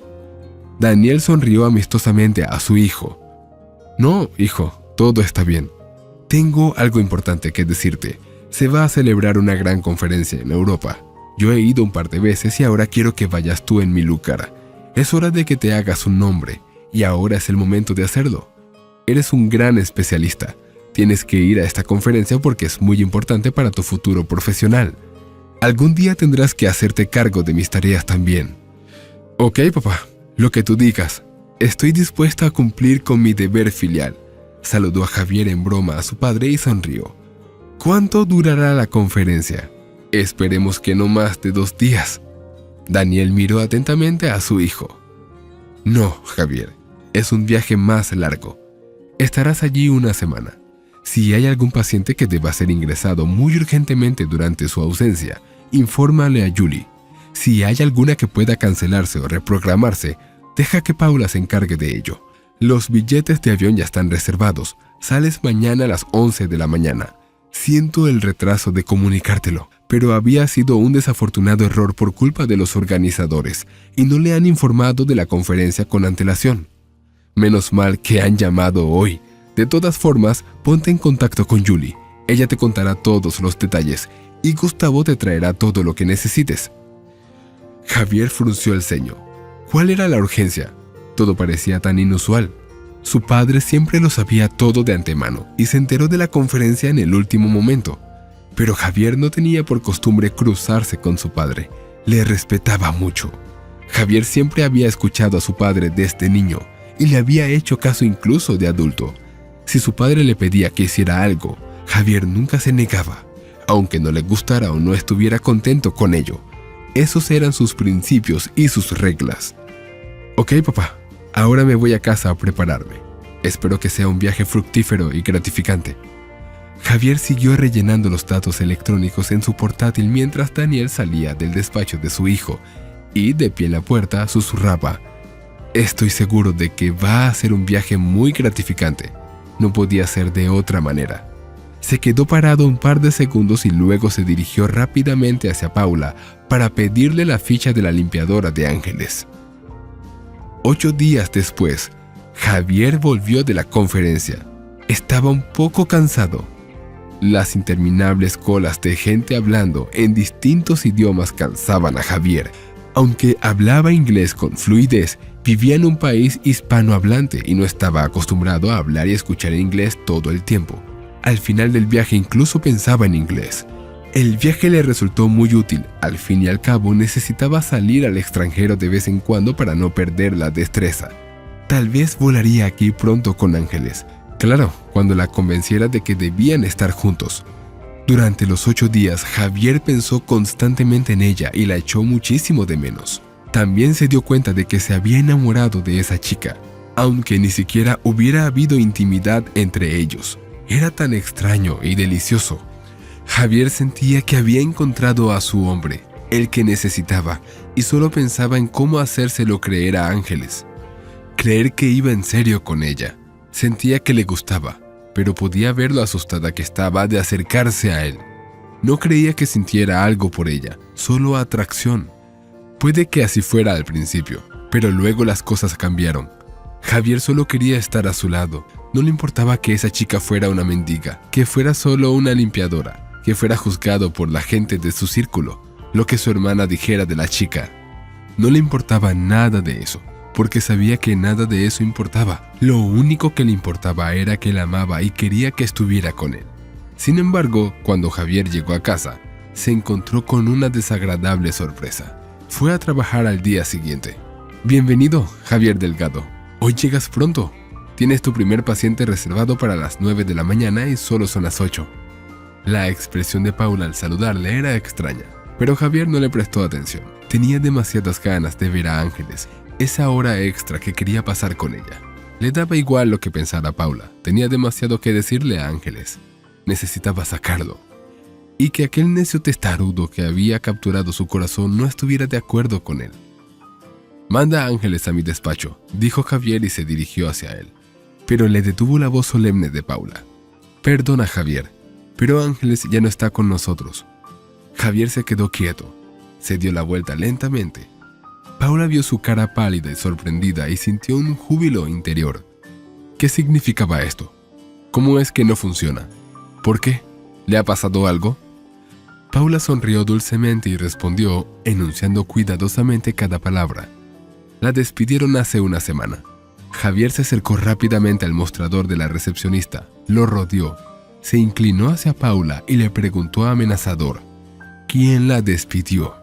Daniel sonrió amistosamente a su hijo. «No, hijo, todo está bien. Tengo algo importante que decirte. Se va a celebrar una gran conferencia en Europa. Yo he ido un par de veces y ahora quiero que vayas tú en mi lugar. Es hora de que te hagas un nombre, y ahora es el momento de hacerlo. Eres un gran especialista. Tienes que ir a esta conferencia porque es muy importante para tu futuro profesional. Algún día tendrás que hacerte cargo de mis tareas también». «Ok, papá, lo que tú digas. Estoy dispuesta a cumplir con mi deber filial», saludó a Javier en broma a su padre y sonrió. «¿Cuánto durará la conferencia?». «Esperemos que no más de 2 días». Daniel miró atentamente a su hijo. «No, Javier, es un viaje más largo. Estarás allí una semana. Si hay algún paciente que deba ser ingresado muy urgentemente durante su ausencia, infórmale a Julie. Si hay alguna que pueda cancelarse o reprogramarse, deja que Paula se encargue de ello. Los billetes de avión ya están reservados. Sales mañana a las 11 de la mañana. Siento el retraso de comunicártelo, pero había sido un desafortunado error por culpa de los organizadores y no le han informado de la conferencia con antelación. Menos mal que han llamado hoy. De todas formas, ponte en contacto con Julie. Ella te contará todos los detalles y Gustavo te traerá todo lo que necesites. Javier frunció el ceño. ¿Cuál era la urgencia? Todo parecía tan inusual. Su padre siempre lo sabía todo de antemano y se enteró de la conferencia en el último momento. Pero Javier no tenía por costumbre cruzarse con su padre. Le respetaba mucho. Javier siempre había escuchado a su padre desde niño y le había hecho caso incluso de adulto. Si su padre le pedía que hiciera algo, Javier nunca se negaba, aunque no le gustara o no estuviera contento con ello. Esos eran sus principios y sus reglas. Ok, papá, ahora me voy a casa a prepararme. Espero que sea un viaje fructífero y gratificante. Javier siguió rellenando los datos electrónicos en su portátil mientras Daniel salía del despacho de su hijo y, de pie en la puerta, susurraba: Estoy seguro de que va a ser un viaje muy gratificante. No podía ser de otra manera. Se quedó parado un par de segundos y luego se dirigió rápidamente hacia Paula para pedirle la ficha de la limpiadora de Ángeles. 8 días después, Javier volvió de la conferencia. Estaba un poco cansado. Las interminables colas de gente hablando en distintos idiomas cansaban a Javier. Aunque hablaba inglés con fluidez, vivía en un país hispanohablante y no estaba acostumbrado a hablar y escuchar inglés todo el tiempo. Al final del viaje incluso pensaba en inglés. El viaje le resultó muy útil. Al fin y al cabo necesitaba salir al extranjero de vez en cuando para no perder la destreza. Tal vez volaría aquí pronto con Ángeles. Claro, cuando la convenciera de que debían estar juntos. Durante los 8 días, Javier pensó constantemente en ella y la echó muchísimo de menos. También se dio cuenta de que se había enamorado de esa chica, aunque ni siquiera hubiera habido intimidad entre ellos. Era tan extraño y delicioso. Javier sentía que había encontrado a su hombre, el que necesitaba, y solo pensaba en cómo hacérselo creer a Ángeles. Creer que iba en serio con ella. Sentía que le gustaba, pero podía ver lo asustada que estaba de acercarse a él. No creía que sintiera algo por ella, solo atracción. Puede que así fuera al principio, pero luego las cosas cambiaron. Javier solo quería estar a su lado. No le importaba que esa chica fuera una mendiga, que fuera solo una limpiadora, que fuera juzgado por la gente de su círculo, lo que su hermana dijera de la chica. No le importaba nada de eso, porque sabía que nada de eso importaba. Lo único que le importaba era que la amaba y quería que estuviera con él. Sin embargo, cuando Javier llegó a casa, se encontró con una desagradable sorpresa. Fue a trabajar al día siguiente. Bienvenido, Javier Delgado. Hoy llegas pronto. Tienes tu primer paciente reservado para las 9 de la mañana y solo son las 8. La expresión de Paula al saludarle era extraña, pero Javier no le prestó atención. Tenía demasiadas ganas de ver a Ángeles, esa hora extra que quería pasar con ella. Le daba igual lo que pensara Paula, tenía demasiado que decirle a Ángeles. Necesitaba sacarlo. Y que aquel necio testarudo que había capturado su corazón no estuviera de acuerdo con él. «Manda a Ángeles a mi despacho», dijo Javier y se dirigió hacia él. Pero le detuvo la voz solemne de Paula. «Perdona, Javier, pero Ángeles ya no está con nosotros». Javier se quedó quieto. Se dio la vuelta lentamente. Paula vio su cara pálida y sorprendida y sintió un júbilo interior. ¿Qué significaba esto? ¿Cómo es que no funciona? ¿Por qué? ¿Le ha pasado algo? Paula sonrió dulcemente y respondió, enunciando cuidadosamente cada palabra. La despidieron hace una semana. Javier se acercó rápidamente al mostrador de la recepcionista, lo rodeó, se inclinó hacia Paula y le preguntó amenazador, ¿quién la despidió?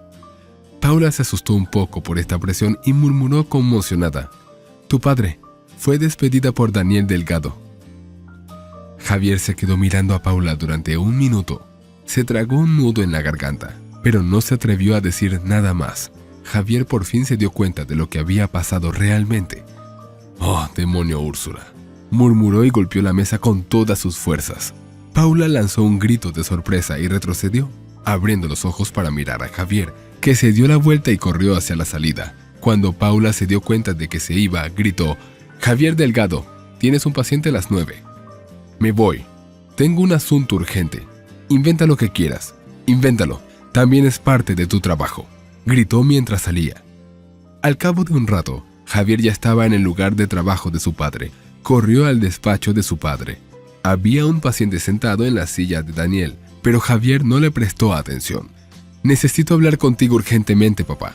Paula se asustó un poco por esta presión y murmuró conmocionada, «Tu padre, fue despedida por Daniel Delgado». Javier se quedó mirando a Paula durante un minuto. Se tragó un nudo en la garganta, pero no se atrevió a decir nada más. Javier por fin se dio cuenta de lo que había pasado realmente. «Oh, demonio Úrsula», murmuró y golpeó la mesa con todas sus fuerzas. Paula lanzó un grito de sorpresa y retrocedió, abriendo los ojos para mirar a Javier, que se dio la vuelta y corrió hacia la salida. Cuando Paula se dio cuenta de que se iba, gritó, «Javier Delgado, tienes un paciente a las 9. Me voy. Tengo un asunto urgente. Inventa lo que quieras. Invéntalo. También es parte de tu trabajo», gritó mientras salía. Al cabo de un rato, Javier ya estaba en el lugar de trabajo de su padre. Corrió al despacho de su padre. Había un paciente sentado en la silla de Daniel, pero Javier no le prestó atención. «Necesito hablar contigo urgentemente, papá».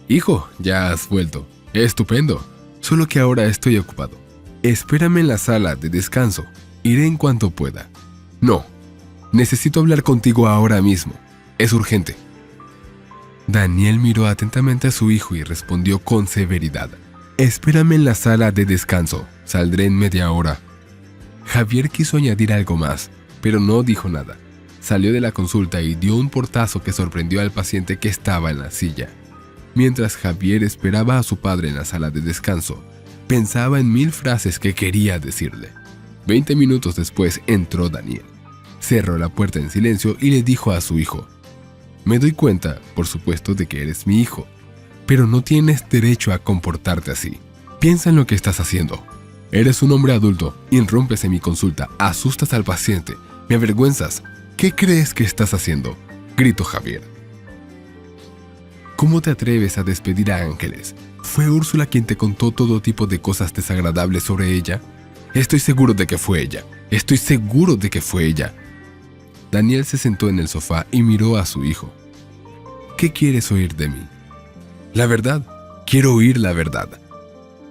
«Hijo, ya has vuelto. Estupendo. Solo que ahora estoy ocupado. Espérame en la sala de descanso. Iré en cuanto pueda». «No. Necesito hablar contigo ahora mismo. Es urgente». Daniel miró atentamente a su hijo y respondió con severidad: «Espérame en la sala de descanso. Saldré en media hora». Javier quiso añadir algo más, pero no dijo nada. Salió de la consulta y dio un portazo que sorprendió al paciente que estaba en la silla. Mientras Javier esperaba a su padre en la sala de descanso, pensaba en 1000 frases que quería decirle. 20 minutos después entró Daniel. Cerró la puerta en silencio y le dijo a su hijo: «Me doy cuenta, por supuesto, de que eres mi hijo, pero no tienes derecho a comportarte así. Piensa en lo que estás haciendo. Eres un hombre adulto, irrumpes en mi consulta, asustas al paciente, me avergüenzas. ¿Qué crees que estás haciendo?», gritó Javier. «¿Cómo te atreves a despedir a Ángeles? ¿Fue Úrsula quien te contó todo tipo de cosas desagradables sobre ella?». «Estoy seguro de que fue ella. Estoy seguro de que fue ella». Daniel se sentó en el sofá y miró a su hijo. «¿Qué quieres oír de mí?». «La verdad. Quiero oír la verdad».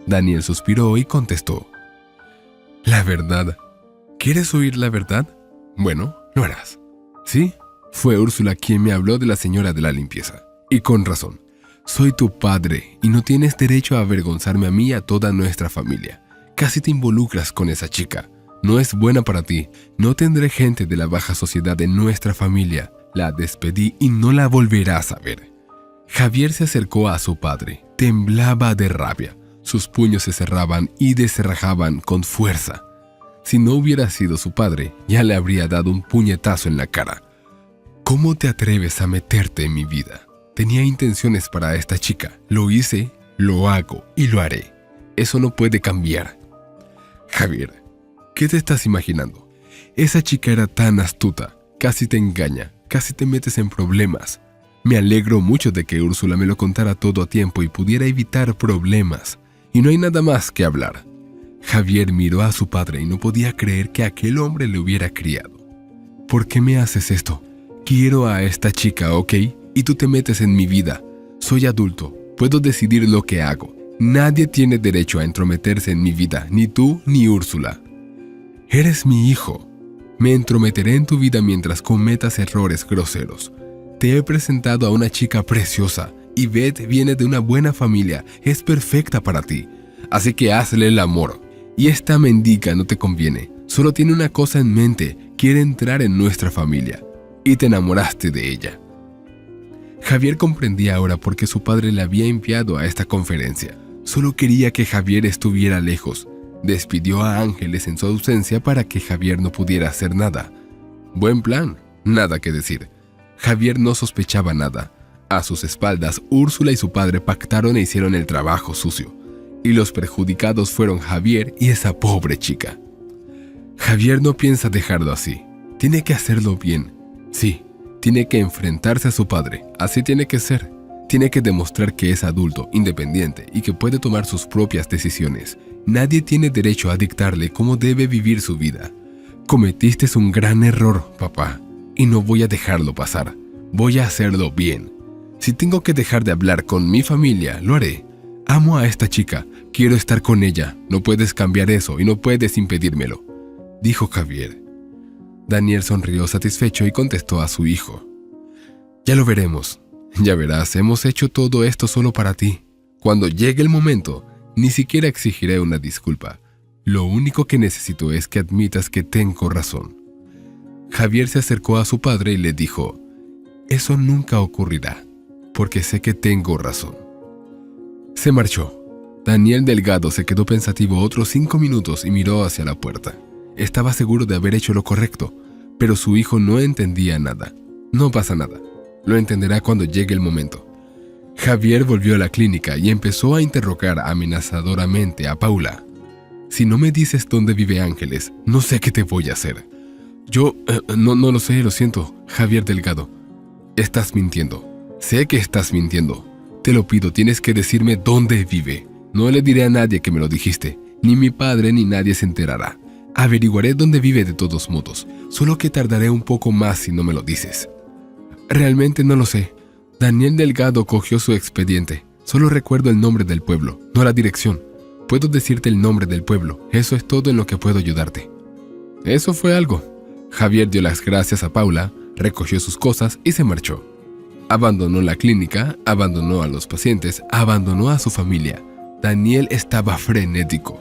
Daniel suspiró y contestó: «La verdad. ¿Quieres oír la verdad? Bueno, lo harás. Sí, fue Úrsula quien me habló de la señora de la limpieza. Y con razón. Soy tu padre y no tienes derecho a avergonzarme a mí y a toda nuestra familia. Casi te involucras con esa chica. No es buena para ti. No tendré gente de la baja sociedad en nuestra familia. La despedí y no la volverás a ver». Javier se acercó a su padre. Temblaba de rabia. Sus puños se cerraban y descerrajaban con fuerza. Si no hubiera sido su padre, ya le habría dado un puñetazo en la cara. «¿Cómo te atreves a meterte en mi vida? Tenía intenciones para esta chica. Lo hice, lo hago y lo haré. Eso no puede cambiar». «Javier, ¿qué te estás imaginando? Esa chica era tan astuta. Casi te engaña, casi te metes en problemas. Me alegro mucho de que Úrsula me lo contara todo a tiempo y pudiera evitar problemas. Y no hay nada más que hablar». Javier miró a su padre y no podía creer que aquel hombre le hubiera criado. «¿Por qué me haces esto? Quiero a esta chica, ¿ok? Y tú te metes en mi vida. Soy adulto, puedo decidir lo que hago. Nadie tiene derecho a entrometerse en mi vida, ni tú ni Úrsula. Eres mi hijo. Me entrometeré en tu vida mientras cometas errores groseros. Te he presentado a una chica preciosa, y Beth viene de una buena familia, es perfecta para ti. Así que hazle el amor. Y esta mendiga no te conviene, solo tiene una cosa en mente, quiere entrar en nuestra familia. Y te enamoraste de ella». Javier comprendía ahora por qué su padre le había enviado a esta conferencia. Solo quería que Javier estuviera lejos. Despidió a Ángeles en su ausencia para que Javier no pudiera hacer nada. Buen plan, nada que decir. Javier no sospechaba nada. A sus espaldas, Úrsula y su padre pactaron e hicieron el trabajo sucio. Y los perjudicados fueron Javier y esa pobre chica. Javier no piensa dejarlo así. Tiene que hacerlo bien. Sí, tiene que enfrentarse a su padre. Así tiene que ser. Tiene que demostrar que es adulto, independiente y que puede tomar sus propias decisiones. Nadie tiene derecho a dictarle cómo debe vivir su vida. Cometiste un gran error, papá, y no voy a dejarlo pasar. Voy a hacerlo bien. Si tengo que dejar de hablar con mi familia, lo haré. Amo a esta chica, quiero estar con ella. No puedes cambiar eso y no puedes impedírmelo», dijo Javier. Daniel sonrió satisfecho y contestó a su hijo: «Ya lo veremos. Ya verás, hemos hecho todo esto solo para ti. Cuando llegue el momento, ni siquiera exigiré una disculpa. Lo único que necesito es que admitas que tengo razón». Javier se acercó a su padre y le dijo: «Eso nunca ocurrirá, porque sé que tengo razón». Se marchó. Daniel Delgado se quedó pensativo otros 5 minutos y miró hacia la puerta. Estaba seguro de haber hecho lo correcto, pero su hijo no entendía nada. No pasa nada. Lo entenderá cuando llegue el momento. Javier volvió a la clínica y empezó a interrogar amenazadoramente a Paula. «Si no me dices dónde vive Ángeles, no sé qué te voy a hacer». «Yo, no lo sé, lo siento, Javier Delgado». «Estás mintiendo. Sé que estás mintiendo. Te lo pido, tienes que decirme dónde vive. No le diré a nadie que me lo dijiste. Ni mi padre ni nadie se enterará. Averiguaré dónde vive de todos modos, solo que tardaré un poco más si no me lo dices. Realmente no lo sé. Daniel Delgado cogió su expediente. Solo recuerdo el nombre del pueblo, no la dirección. Puedo decirte el nombre del pueblo, eso es todo en lo que puedo ayudarte. Eso fue algo. Javier dio las gracias a Paula, recogió sus cosas y se marchó. Abandonó la clínica, abandonó a los pacientes, abandonó a su familia. Daniel estaba frenético.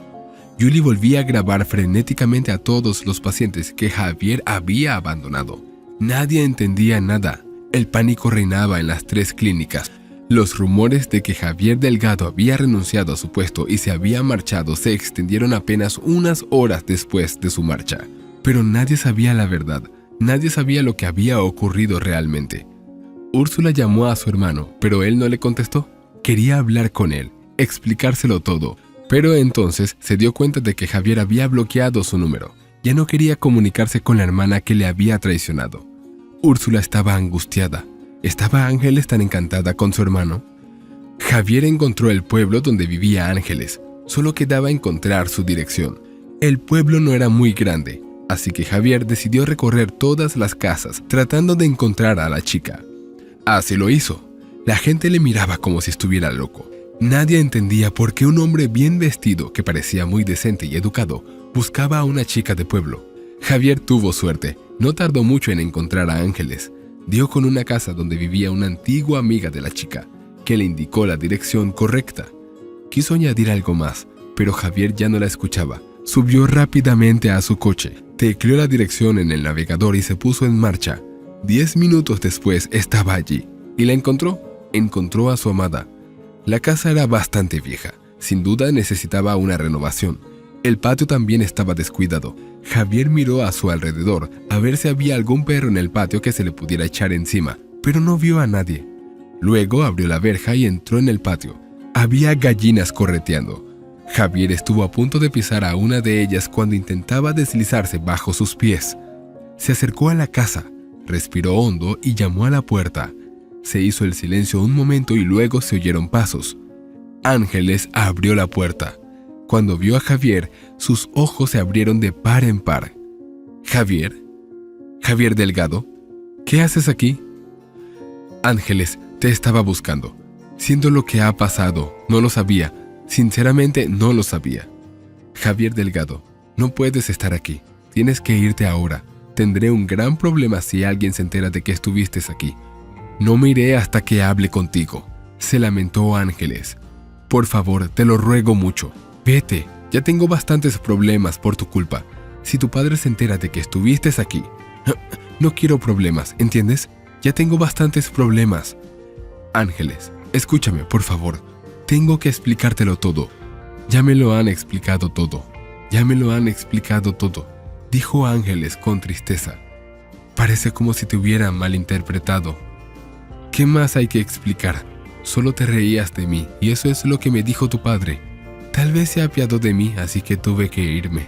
Julie volvía a grabar frenéticamente a todos los pacientes que Javier había abandonado. Nadie entendía nada. El pánico reinaba en las 3 clínicas. Los rumores de que Javier Delgado había renunciado a su puesto y se había marchado se extendieron apenas unas horas después de su marcha. Pero nadie sabía la verdad. Nadie sabía lo que había ocurrido realmente. Úrsula llamó a su hermano, pero él no le contestó. Quería hablar con él, explicárselo todo. Pero entonces se dio cuenta de que Javier había bloqueado su número. Ya no quería comunicarse con la hermana que le había traicionado. Úrsula estaba angustiada. ¿Estaba Ángeles tan encantada con su hermano? Javier encontró el pueblo donde vivía Ángeles. Solo quedaba encontrar su dirección. El pueblo no era muy grande, así que Javier decidió recorrer todas las casas tratando de encontrar a la chica. Así lo hizo. La gente le miraba como si estuviera loco. Nadie entendía por qué un hombre bien vestido, que parecía muy decente y educado, buscaba a una chica de pueblo. Javier tuvo suerte. No tardó mucho en encontrar a Ángeles. Dio con una casa donde vivía una antigua amiga de la chica, que le indicó la dirección correcta. Quiso añadir algo más, pero Javier ya no la escuchaba. Subió rápidamente a su coche, tecleó la dirección en el navegador y se puso en marcha. 10 minutos después estaba allí, y la encontró. Encontró a su amada. La casa era bastante vieja, sin duda necesitaba una renovación. El patio también estaba descuidado. Javier miró a su alrededor a ver si había algún perro en el patio que se le pudiera echar encima, pero no vio a nadie. Luego abrió la verja y entró en el patio. Había gallinas correteando. Javier estuvo a punto de pisar a una de ellas cuando intentaba deslizarse bajo sus pies. Se acercó a la casa, respiró hondo y llamó a la puerta. Se hizo el silencio un momento y luego se oyeron pasos. Ángeles abrió la puerta. Cuando vio a Javier, sus ojos se abrieron de par en par. «¿Javier? ¿Javier Delgado? ¿Qué haces aquí?» «Ángeles, te estaba buscando. Siento lo que ha pasado, no lo sabía. Sinceramente, no lo sabía. Javier Delgado, no puedes estar aquí. Tienes que irte ahora. Tendré un gran problema si alguien se entera de que estuviste aquí. No me iré hasta que hable contigo», se lamentó Ángeles. «Por favor, te lo ruego mucho. Vete, ya tengo bastantes problemas por tu culpa. Si tu padre se entera de que estuviste aquí, no quiero problemas, ¿entiendes? Ya tengo bastantes problemas. Ángeles, escúchame, por favor. Tengo que explicártelo todo. Ya me lo han explicado todo. Ya me lo han explicado todo», dijo Ángeles con tristeza. «Parece como si te hubieran malinterpretado. ¿Qué más hay que explicar? Solo te reías de mí y eso es lo que me dijo tu padre. Tal vez se apiadó de mí, así que tuve que irme».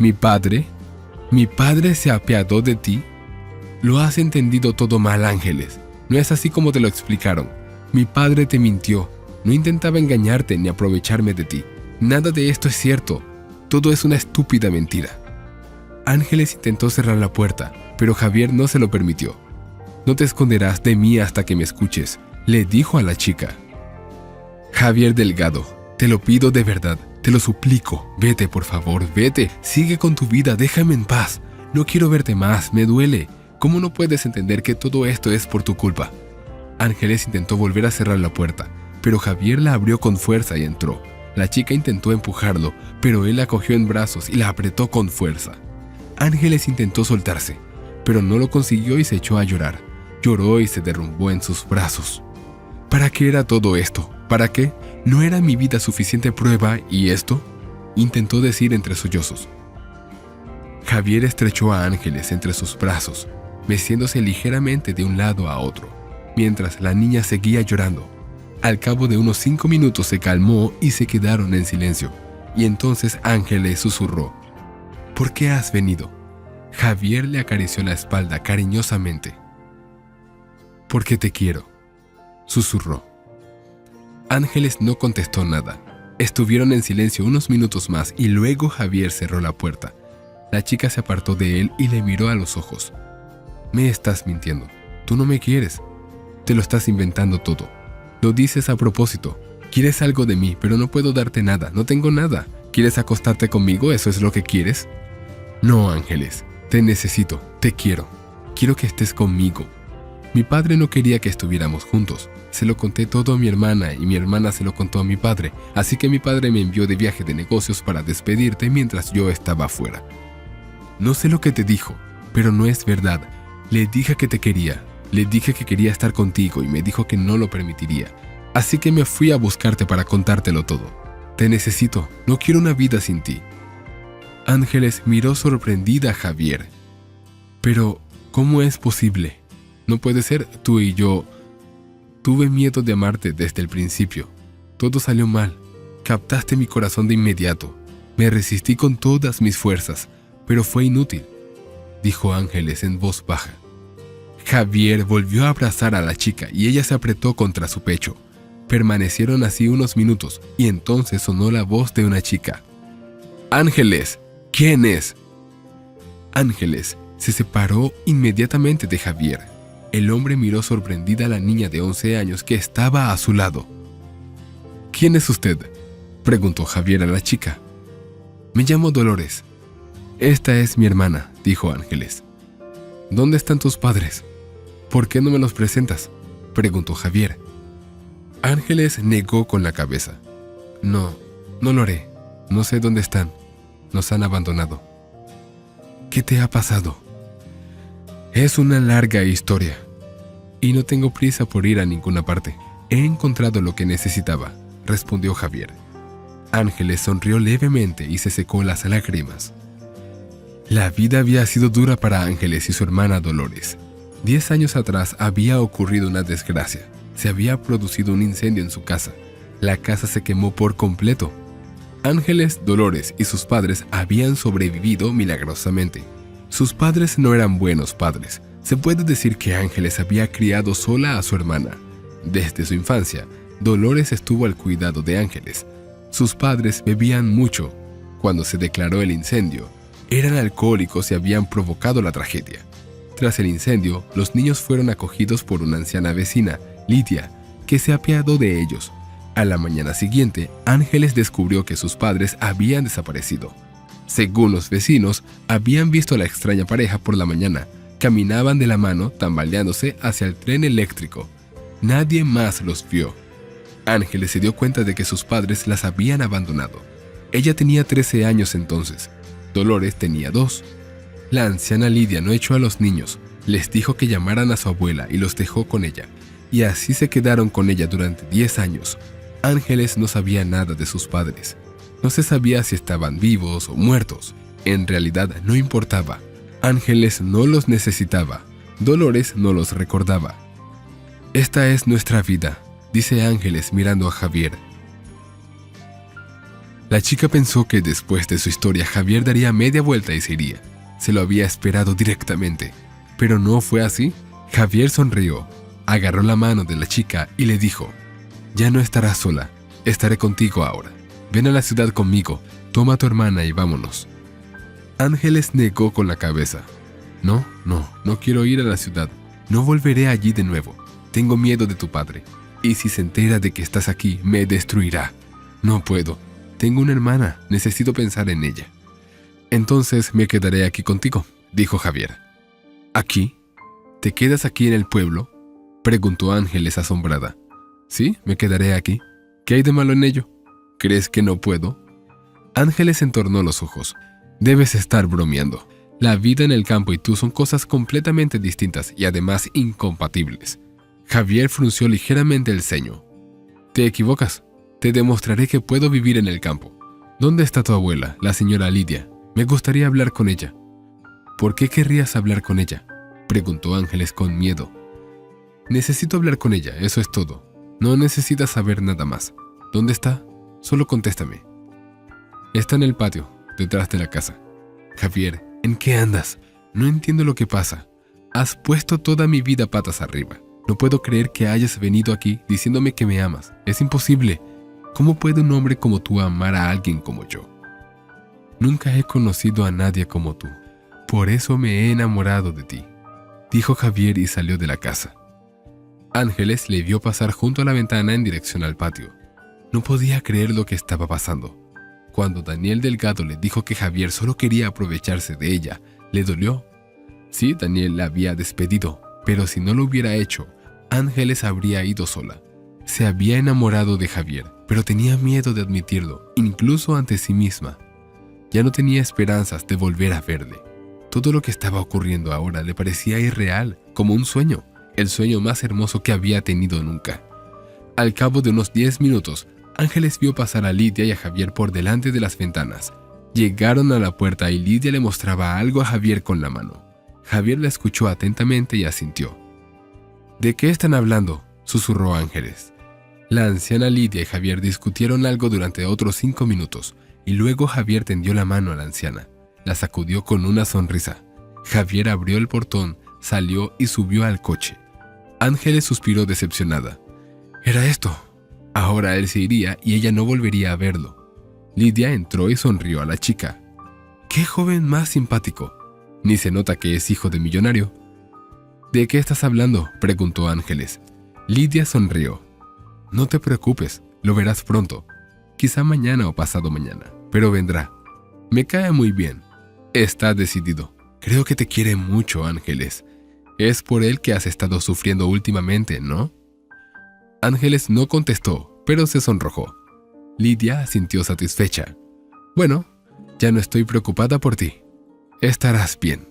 «¿Mi padre? ¿Mi padre se apiadó de ti?» «Lo has entendido todo mal, Ángeles. No es así como te lo explicaron. Mi padre te mintió. No intentaba engañarte ni aprovecharme de ti. Nada de esto es cierto. Todo es una estúpida mentira». Ángeles intentó cerrar la puerta, pero Javier no se lo permitió. «No te esconderás de mí hasta que me escuches», le dijo a la chica. «Javier Delgado, te lo pido de verdad, te lo suplico. Vete, por favor, vete. Sigue con tu vida, déjame en paz. No quiero verte más, me duele. ¿Cómo no puedes entender que todo esto es por tu culpa?» Ángeles intentó volver a cerrar la puerta, pero Javier la abrió con fuerza y entró. La chica intentó empujarlo, pero él la cogió en brazos y la apretó con fuerza. Ángeles intentó soltarse, pero no lo consiguió y se echó a llorar. Lloró y se derrumbó en sus brazos. ¿Para qué era todo esto? ¿Para qué? ¿No era mi vida suficiente prueba y esto?, intentó decir entre sollozos. Javier estrechó a Ángeles entre sus brazos, meciéndose ligeramente de un lado a otro, mientras la niña seguía llorando. Al cabo de unos 5 minutos se calmó y se quedaron en silencio, y entonces Ángeles susurró: «¿Por qué has venido?». Javier le acarició la espalda cariñosamente. «Porque te quiero», susurró. Ángeles no contestó nada. Estuvieron en silencio unos minutos más y luego Javier cerró la puerta. La chica se apartó de él y le miró a los ojos. Me estás mintiendo. Tú no me quieres. Te lo estás inventando todo. Lo dices a propósito. Quieres algo de mí, pero no puedo darte nada. No tengo nada. ¿Quieres acostarte conmigo? ¿Eso es lo que quieres? No, Ángeles. Te necesito. Te quiero. Quiero que estés conmigo. Mi padre no quería que estuviéramos juntos. Se lo conté todo a mi hermana y mi hermana se lo contó a mi padre. Así que mi padre me envió de viaje de negocios para despedirte mientras yo estaba afuera. No sé lo que te dijo, pero no es verdad. Le dije que te quería. Le dije que quería estar contigo y me dijo que no lo permitiría. Así que me fui a buscarte para contártelo todo. Te necesito. No quiero una vida sin ti. Ángeles miró sorprendida a Javier. Pero, ¿cómo es posible? No puede ser, tú y yo. Tuve miedo de amarte desde el principio. Todo salió mal. Captaste mi corazón de inmediato. Me resistí con todas mis fuerzas, pero fue inútil, dijo Ángeles en voz baja. Javier volvió a abrazar a la chica y ella se apretó contra su pecho. Permanecieron así unos minutos y entonces sonó la voz de una chica. Ángeles, ¿quién es? Ángeles se separó inmediatamente de Javier. El hombre miró sorprendida a la niña de 11 años que estaba a su lado. ¿Quién es usted?, preguntó Javier a la chica. Me llamo Dolores. Esta es mi hermana, dijo Ángeles. ¿Dónde están tus padres? ¿Por qué no me los presentas?, preguntó Javier. Ángeles negó con la cabeza. No lo haré. No sé dónde están. Nos han abandonado. ¿Qué te ha pasado? Es una larga historia. Y no tengo prisa por ir a ninguna parte. He encontrado lo que necesitaba, respondió Javier. Ángeles sonrió levemente y se secó las lágrimas. La vida había sido dura para Ángeles y su hermana Dolores. 10 años atrás había ocurrido una desgracia. Se había producido un incendio en su casa. La casa se quemó por completo. Ángeles, Dolores y sus padres habían sobrevivido milagrosamente. Sus padres no eran buenos padres. Se puede decir que Ángeles había criado sola a su hermana. Desde su infancia, Dolores estuvo al cuidado de Ángeles. Sus padres bebían mucho. Cuando se declaró el incendio, eran alcohólicos y habían provocado la tragedia. Tras el incendio, los niños fueron acogidos por una anciana vecina, Lidia, que se apiadó de ellos. A la mañana siguiente, Ángeles descubrió que sus padres habían desaparecido. Según los vecinos, habían visto a la extraña pareja por la mañana. Caminaban de la mano, tambaleándose hacia el tren eléctrico. Nadie más los vio. Ángeles se dio cuenta de que sus padres las habían abandonado. Ella tenía 13 años entonces. Dolores tenía 2. La anciana Lidia no echó a los niños. Les dijo que llamaran a su abuela y los dejó con ella. Y así se quedaron con ella durante 10 años. Ángeles no sabía nada de sus padres. No se sabía si estaban vivos o muertos. En realidad no importaba. Ángeles no los necesitaba. Dolores no los recordaba. Esta es nuestra vida, dice Ángeles mirando a Javier. La chica pensó que después de su historia Javier daría media vuelta y se iría. Se lo había esperado directamente. Pero no fue así. Javier sonrió, agarró la mano de la chica y le dijo: ya no estarás sola, estaré contigo ahora. Ven a la ciudad conmigo, toma a tu hermana y vámonos. Ángeles negó con la cabeza. No quiero ir a la ciudad. No volveré allí de nuevo. Tengo miedo de tu padre. Y si se entera de que estás aquí, me destruirá. No puedo. Tengo una hermana, necesito pensar en ella. Entonces me quedaré aquí contigo, dijo Javier. ¿Aquí? ¿Te quedas aquí en el pueblo?, preguntó Ángeles asombrada. Sí, me quedaré aquí. ¿Qué hay de malo en ello? ¿Crees que no puedo? Ángeles entornó los ojos. Debes estar bromeando. La vida en el campo y tú son cosas completamente distintas y además incompatibles. Javier frunció ligeramente el ceño. Te equivocas. Te demostraré que puedo vivir en el campo. ¿Dónde está tu abuela, la señora Lidia? Me gustaría hablar con ella. ¿Por qué querrías hablar con ella?, preguntó Ángeles con miedo. Necesito hablar con ella, eso es todo. No necesitas saber nada más. ¿Dónde está? Solo contéstame. Está en el patio, detrás de la casa. Javier, ¿en qué andas? No entiendo lo que pasa. Has puesto toda mi vida patas arriba. No puedo creer que hayas venido aquí diciéndome que me amas. Es imposible. ¿Cómo puede un hombre como tú amar a alguien como yo? Nunca he conocido a nadie como tú. Por eso me he enamorado de ti, dijo Javier y salió de la casa. Ángeles le vio pasar junto a la ventana en dirección al patio. No podía creer lo que estaba pasando. Cuando Daniel Delgado le dijo que Javier solo quería aprovecharse de ella, le dolió. Sí, Daniel la había despedido, pero si no lo hubiera hecho, Ángeles habría ido sola. Se había enamorado de Javier, pero tenía miedo de admitirlo, incluso ante sí misma. Ya no tenía esperanzas de volver a verle. Todo lo que estaba ocurriendo ahora le parecía irreal, como un sueño, el sueño más hermoso que había tenido nunca. Al cabo de unos 10 minutos, Ángeles vio pasar a Lidia y a Javier por delante de las ventanas. Llegaron a la puerta y Lidia le mostraba algo a Javier con la mano. Javier la escuchó atentamente y asintió. ¿De qué están hablando?, susurró Ángeles. La anciana Lidia y Javier discutieron algo durante otros 5 minutos, y luego Javier tendió la mano a la anciana. La sacudió con una sonrisa. Javier abrió el portón, salió y subió al coche. Ángeles suspiró decepcionada. Era esto. Ahora él se iría y ella no volvería a verlo. Lidia entró y sonrió a la chica. ¡Qué joven más simpático! Ni se nota que es hijo de millonario. ¿De qué estás hablando?, preguntó Ángeles. Lidia sonrió. No te preocupes, lo verás pronto. Quizá mañana o pasado mañana, pero vendrá. Me cae muy bien. Está decidido. Creo que te quiere mucho, Ángeles. Es por él que has estado sufriendo últimamente, ¿no? Ángeles no contestó, pero se sonrojó. Lidia asintió satisfecha. Bueno, ya no estoy preocupada por ti. Estarás bien.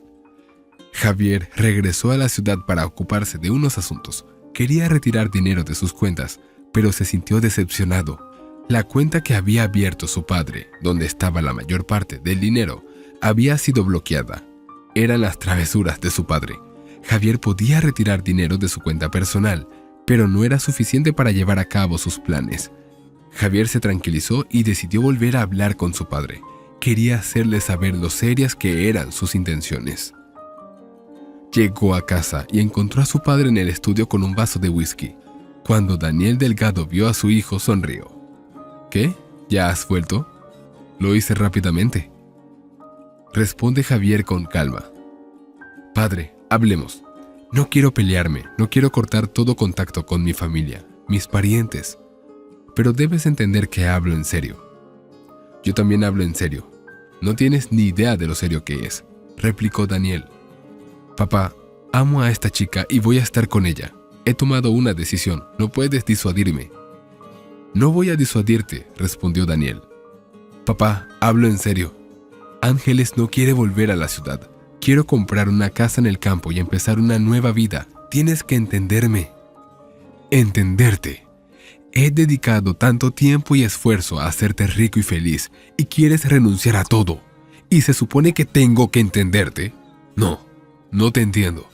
Javier regresó a la ciudad para ocuparse de unos asuntos. Quería retirar dinero de sus cuentas, pero se sintió decepcionado. La cuenta que había abierto su padre, donde estaba la mayor parte del dinero, había sido bloqueada. Eran las travesuras de su padre. Javier podía retirar dinero de su cuenta personal, pero no era suficiente para llevar a cabo sus planes. Javier se tranquilizó y decidió volver a hablar con su padre. Quería hacerle saber lo serias que eran sus intenciones. Llegó a casa y encontró a su padre en el estudio con un vaso de whisky. Cuando Daniel Delgado vio a su hijo, sonrió. ¿Qué? ¿Ya has vuelto? Lo hice rápidamente. Responde Javier con calma. Padre, hablemos. No quiero pelearme, no quiero cortar todo contacto con mi familia, mis parientes. Pero debes entender que hablo en serio. Yo también hablo en serio. No tienes ni idea de lo serio que es, replicó Daniel. Papá, amo a esta chica y voy a estar con ella. He tomado una decisión, no puedes disuadirme. No voy a disuadirte, respondió Daniel. Papá, hablo en serio. Ángeles no quiere volver a la ciudad. Quiero comprar una casa en el campo y empezar una nueva vida. Tienes que entenderme. Entenderte. He dedicado tanto tiempo y esfuerzo a hacerte rico y feliz, y quieres renunciar a todo. ¿Y se supone que tengo que entenderte? No, no te entiendo,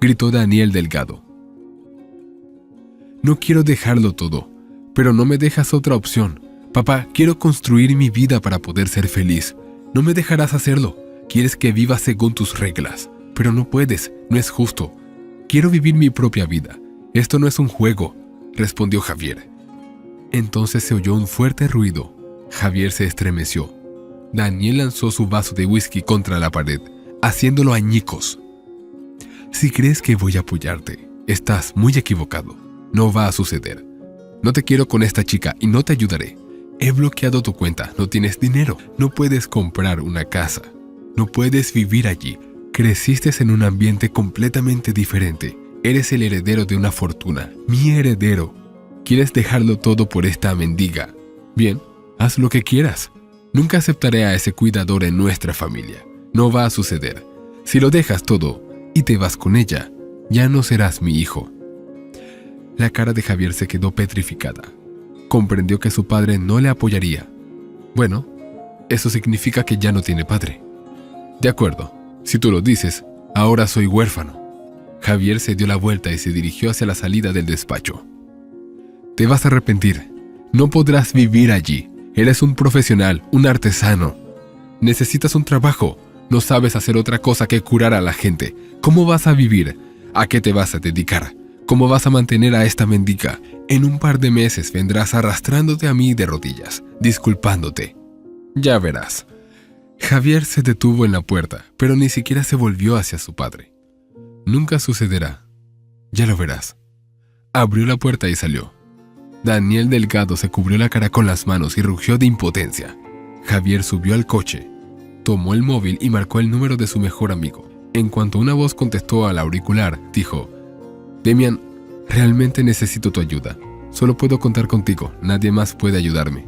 gritó Daniel Delgado. No quiero dejarlo todo, pero no me dejas otra opción. Papá, quiero construir mi vida para poder ser feliz. No me dejarás hacerlo. Quieres que viva según tus reglas, pero no puedes, no es justo. Quiero vivir mi propia vida. Esto no es un juego, respondió Javier. Entonces se oyó un fuerte ruido. Javier se estremeció. Daniel lanzó su vaso de whisky contra la pared, haciéndolo añicos. Si crees que voy a apoyarte, estás muy equivocado. No va a suceder. No te quiero con esta chica y no te ayudaré. He bloqueado tu cuenta, no tienes dinero, no puedes comprar una casa. No puedes vivir allí. Creciste en un ambiente completamente diferente. Eres el heredero de una fortuna, mi heredero. ¿Quieres dejarlo todo por esta mendiga? Bien, haz lo que quieras. Nunca aceptaré a ese cuidador en nuestra familia. No va a suceder. Si lo dejas todo y te vas con ella, ya no serás mi hijo. La cara de Javier se quedó petrificada. Comprendió que su padre no le apoyaría. Bueno, eso significa que ya no tiene padre. De acuerdo, si tú lo dices, ahora soy huérfano. Javier se dio la vuelta y se dirigió hacia la salida del despacho. Te vas a arrepentir. No podrás vivir allí. Eres un profesional, un artesano. Necesitas un trabajo. No sabes hacer otra cosa que curar a la gente. ¿Cómo vas a vivir? ¿A qué te vas a dedicar? ¿Cómo vas a mantener a esta mendiga? En un par de meses vendrás arrastrándote a mí de rodillas, disculpándote. Ya verás. Javier se detuvo en la puerta, pero ni siquiera se volvió hacia su padre. Nunca sucederá. Ya lo verás. Abrió la puerta y salió. Daniel Delgado se cubrió la cara con las manos y rugió de impotencia. Javier subió al coche, tomó el móvil y marcó el número de su mejor amigo. En cuanto una voz contestó al auricular, dijo: Demian, realmente necesito tu ayuda. Solo puedo contar contigo, nadie más puede ayudarme.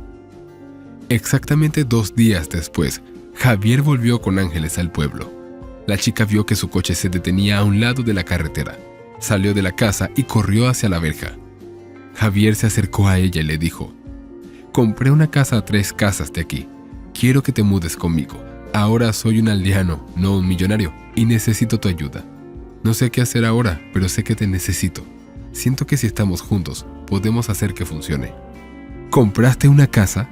Exactamente 2 días después, Javier volvió con Ángeles al pueblo. La chica vio que su coche se detenía a un lado de la carretera. Salió de la casa y corrió hacia la verja. Javier se acercó a ella y le dijo: Compré una casa a 3 casas de aquí. Quiero que te mudes conmigo. Ahora soy un aldeano, no un millonario, y necesito tu ayuda. No sé qué hacer ahora, pero sé que te necesito. Siento que si estamos juntos, podemos hacer que funcione. ¿Compraste una casa?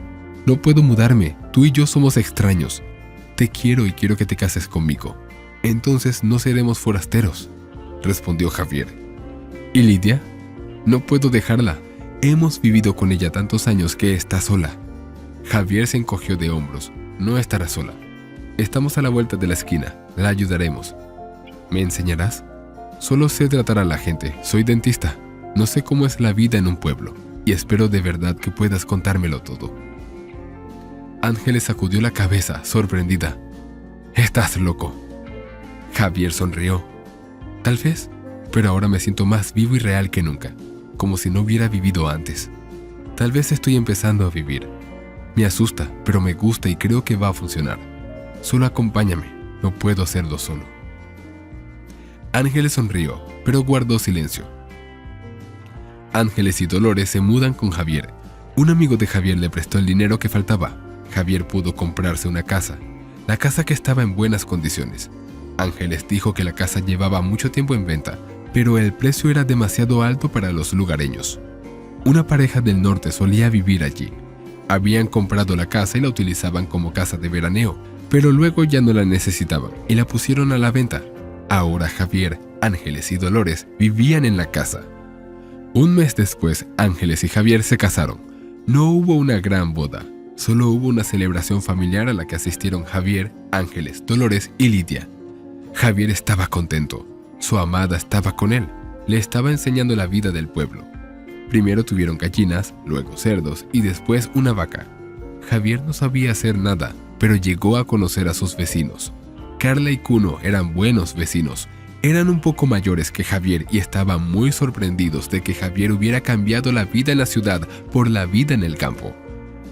No puedo mudarme, tú y yo somos extraños. Te quiero y quiero que te cases conmigo. Entonces no seremos forasteros, respondió Javier. ¿Y Lidia? No puedo dejarla. Hemos vivido con ella tantos años que está sola. Javier se encogió de hombros. No estará sola. Estamos a la vuelta de la esquina. La ayudaremos. ¿Me enseñarás? Solo sé tratar a la gente. Soy dentista. No sé cómo es la vida en un pueblo. Y espero de verdad que puedas contármelo todo. Ángeles sacudió la cabeza, sorprendida. Estás loco. Javier sonrió. Tal vez, pero ahora me siento más vivo y real que nunca, como si no hubiera vivido antes. Tal vez estoy empezando a vivir. Me asusta, pero me gusta y creo que va a funcionar. Solo acompáñame, no puedo hacerlo solo. Ángeles sonrió, pero guardó silencio. Ángeles y Dolores se mudan con Javier. Un amigo de Javier le prestó el dinero que faltaba. Javier pudo comprarse una casa, la casa que estaba en buenas condiciones. Ángeles dijo que la casa llevaba mucho tiempo en venta, pero el precio era demasiado alto para los lugareños. Una pareja del norte solía vivir allí. Habían comprado la casa y la utilizaban como casa de veraneo, pero luego ya no la necesitaban y la pusieron a la venta. Ahora Javier, Ángeles y Dolores vivían en la casa. Un mes después, Ángeles y Javier se casaron. No hubo una gran boda, solo hubo una celebración familiar a la que asistieron Javier, Ángeles, Dolores y Lidia. Javier estaba contento. Su amada estaba con él. Le estaba enseñando la vida del pueblo. Primero tuvieron gallinas, luego cerdos y después una vaca. Javier no sabía hacer nada, pero llegó a conocer a sus vecinos. Carla y Cuno eran buenos vecinos. Eran un poco mayores que Javier y estaban muy sorprendidos de que Javier hubiera cambiado la vida en la ciudad por la vida en el campo.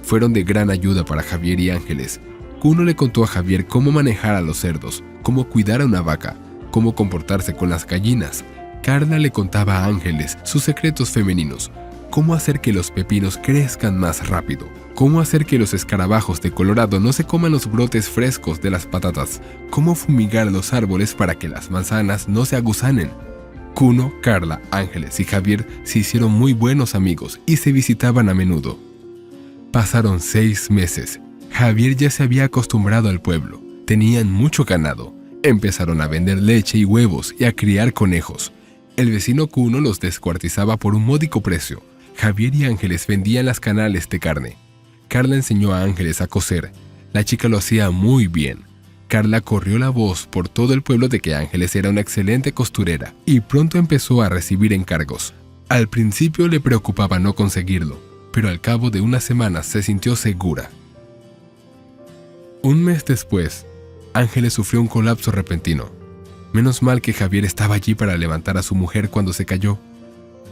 Fueron de gran ayuda para Javier y Ángeles. Cuno le contó a Javier cómo manejar a los cerdos, cómo cuidar a una vaca, cómo comportarse con las gallinas. Carla le contaba a Ángeles sus secretos femeninos, cómo hacer que los pepinos crezcan más rápido, cómo hacer que los escarabajos de Colorado no se coman los brotes frescos de las patatas, cómo fumigar los árboles para que las manzanas no se aguzanen. Cuno, Carla, Ángeles y Javier se hicieron muy buenos amigos y se visitaban a menudo. Pasaron 6 meses. Javier ya se había acostumbrado al pueblo. Tenían mucho ganado. Empezaron a vender leche y huevos y a criar conejos. El vecino Cuno los descuartizaba por un módico precio. Javier y Ángeles vendían las canales de carne. Carla enseñó a Ángeles a coser. La chica lo hacía muy bien. Carla corrió la voz por todo el pueblo de que Ángeles era una excelente costurera y pronto empezó a recibir encargos. Al principio le preocupaba no conseguirlo, pero al cabo de unas semanas se sintió segura. Un mes después, Ángeles sufrió un colapso repentino. Menos mal que Javier estaba allí para levantar a su mujer cuando se cayó.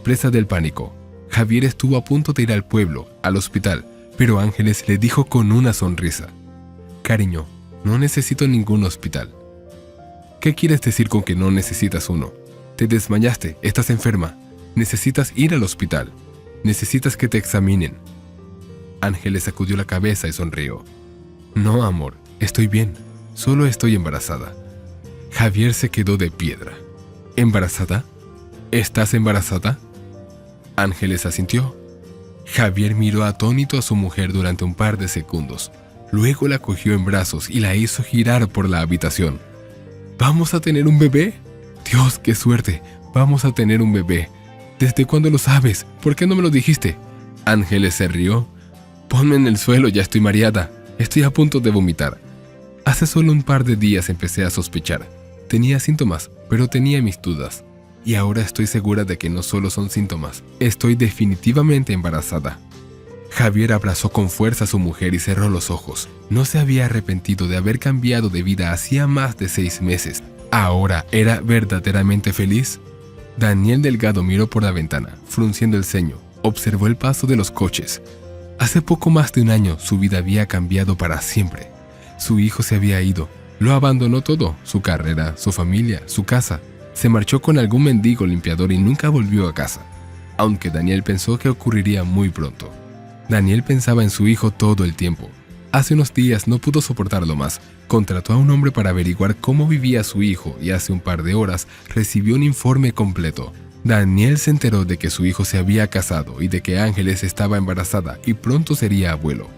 Presa del pánico, Javier estuvo a punto de ir al pueblo, al hospital, pero Ángeles le dijo con una sonrisa: «Cariño, no necesito ningún hospital». «¿Qué quieres decir con que no necesitas uno? Te desmayaste, estás enferma, necesitas ir al hospital, necesitas que te examinen». Ángeles sacudió la cabeza y sonrió. «No, amor, estoy bien, solo estoy embarazada». Javier se quedó de piedra. ¿Embarazada? ¿Estás embarazada? Ángeles asintió. Javier miró atónito a su mujer durante un par de segundos. Luego la cogió en brazos y la hizo girar por la habitación. ¿Vamos a tener un bebé? Dios, qué suerte. Vamos a tener un bebé. ¿Desde cuándo lo sabes? ¿Por qué no me lo dijiste? Ángeles se rió. Ponme en el suelo, ya estoy mareada. Estoy a punto de vomitar. Hace solo un par de días empecé a sospechar. Tenía síntomas, pero tenía mis dudas. Y ahora estoy segura de que no solo son síntomas. Estoy definitivamente embarazada. Javier abrazó con fuerza a su mujer y cerró los ojos. No se había arrepentido de haber cambiado de vida hacía más de 6 meses. ¿Ahora era verdaderamente feliz? Daniel Delgado miró por la ventana, frunciendo el ceño. Observó el paso de los coches. Hace poco más de un año, su vida había cambiado para siempre. Su hijo se había ido. Lo abandonó todo, su carrera, su familia, su casa. Se marchó con algún mendigo limpiador y nunca volvió a casa. Aunque Daniel pensó que ocurriría muy pronto. Daniel pensaba en su hijo todo el tiempo. Hace unos días no pudo soportarlo más. Contrató a un hombre para averiguar cómo vivía su hijo y hace un par de horas recibió un informe completo. Daniel se enteró de que su hijo se había casado y de que Ángeles estaba embarazada y pronto sería abuelo.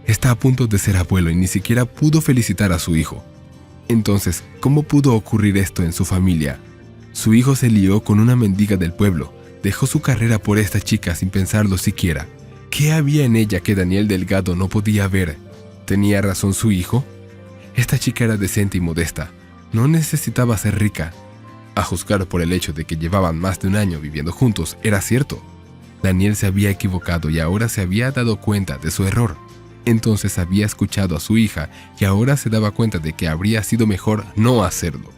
Está a punto de ser abuelo y ni siquiera pudo felicitar a su hijo. Entonces, ¿cómo pudo ocurrir esto en su familia? Su hijo se lió con una mendiga del pueblo. Dejó su carrera por esta chica sin pensarlo siquiera. ¿Qué había en ella que Daniel Delgado no podía ver? ¿Tenía razón su hijo? Esta chica era decente y modesta. No necesitaba ser rica. A juzgar por el hecho de que llevaban más de un año viviendo juntos, era cierto. Daniel se había equivocado y ahora se había dado cuenta de su error. Entonces había escuchado a su hija y ahora se daba cuenta de que habría sido mejor no hacerlo.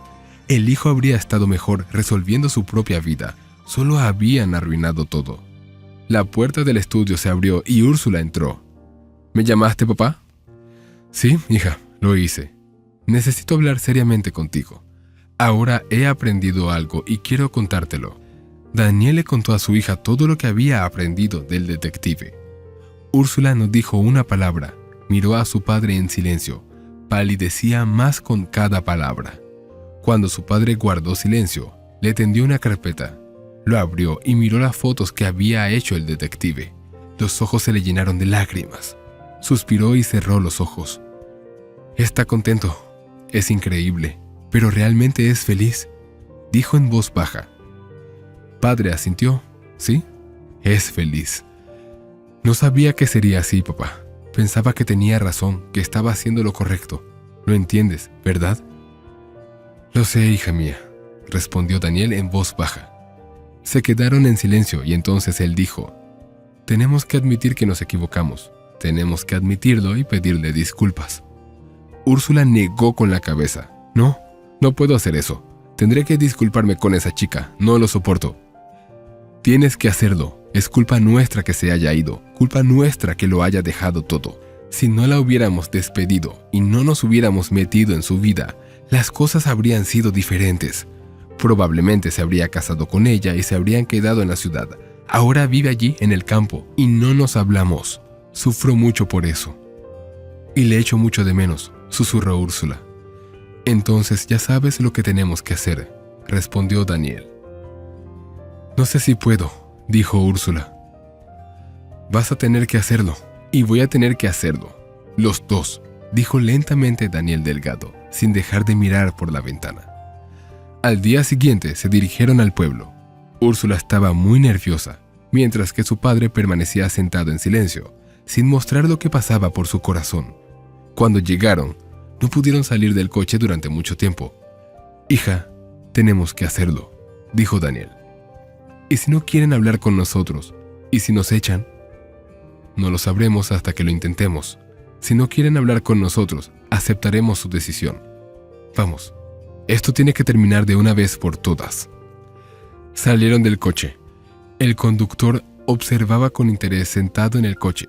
El hijo habría estado mejor resolviendo su propia vida. Solo habían arruinado todo. La puerta del estudio se abrió y Úrsula entró. ¿Me llamaste, papá? Sí, hija, lo hice. Necesito hablar seriamente contigo. Ahora he aprendido algo y quiero contártelo. Daniel le contó a su hija todo lo que había aprendido del detective. Úrsula no dijo una palabra. Miró a su padre en silencio. Palidecía más con cada palabra. Cuando su padre guardó silencio, le tendió una carpeta. Lo abrió y miró las fotos que había hecho el detective. Los ojos se le llenaron de lágrimas. Suspiró y cerró los ojos. Está contento. Es increíble. Pero realmente es feliz, dijo en voz baja. Padre asintió. ¿Sí? Es feliz. No sabía que sería así, papá. Pensaba que tenía razón, que estaba haciendo lo correcto. Lo entiendes, ¿verdad? Lo sé, hija mía, respondió Daniel en voz baja. Se quedaron en silencio y entonces él dijo: tenemos que admitir que nos equivocamos. Tenemos que admitirlo y pedirle disculpas. Úrsula negó con la cabeza. No puedo hacer eso. Tendré que disculparme con esa chica. No lo soporto. Tienes que hacerlo. Es culpa nuestra que se haya ido. Culpa nuestra que lo haya dejado todo. Si no la hubiéramos despedido y no nos hubiéramos metido en su vida, las cosas habrían sido diferentes. Probablemente se habría casado con ella y se habrían quedado en la ciudad. Ahora vive allí en el campo y no nos hablamos. Sufro mucho por eso. Y le echo mucho de menos, susurró Úrsula. Entonces ya sabes lo que tenemos que hacer, respondió Daniel. No sé si puedo, dijo Úrsula. Vas a tener que hacerlo, y voy a tener que hacerlo. Los dos, dijo lentamente Daniel Delgado, sin dejar de mirar por la ventana. Al día siguiente se dirigieron al pueblo. Úrsula estaba muy nerviosa, mientras que su padre permanecía sentado en silencio, sin mostrar lo que pasaba por su corazón. Cuando llegaron, no pudieron salir del coche durante mucho tiempo. Hija, tenemos que hacerlo, dijo Daniel. ¿Y si no quieren hablar con nosotros? ¿Y si nos echan? No lo sabremos hasta que lo intentemos. Si no quieren hablar con nosotros, aceptaremos su decisión. Vamos, esto tiene que terminar de una vez por todas. Salieron del coche. El conductor observaba con interés sentado en el coche.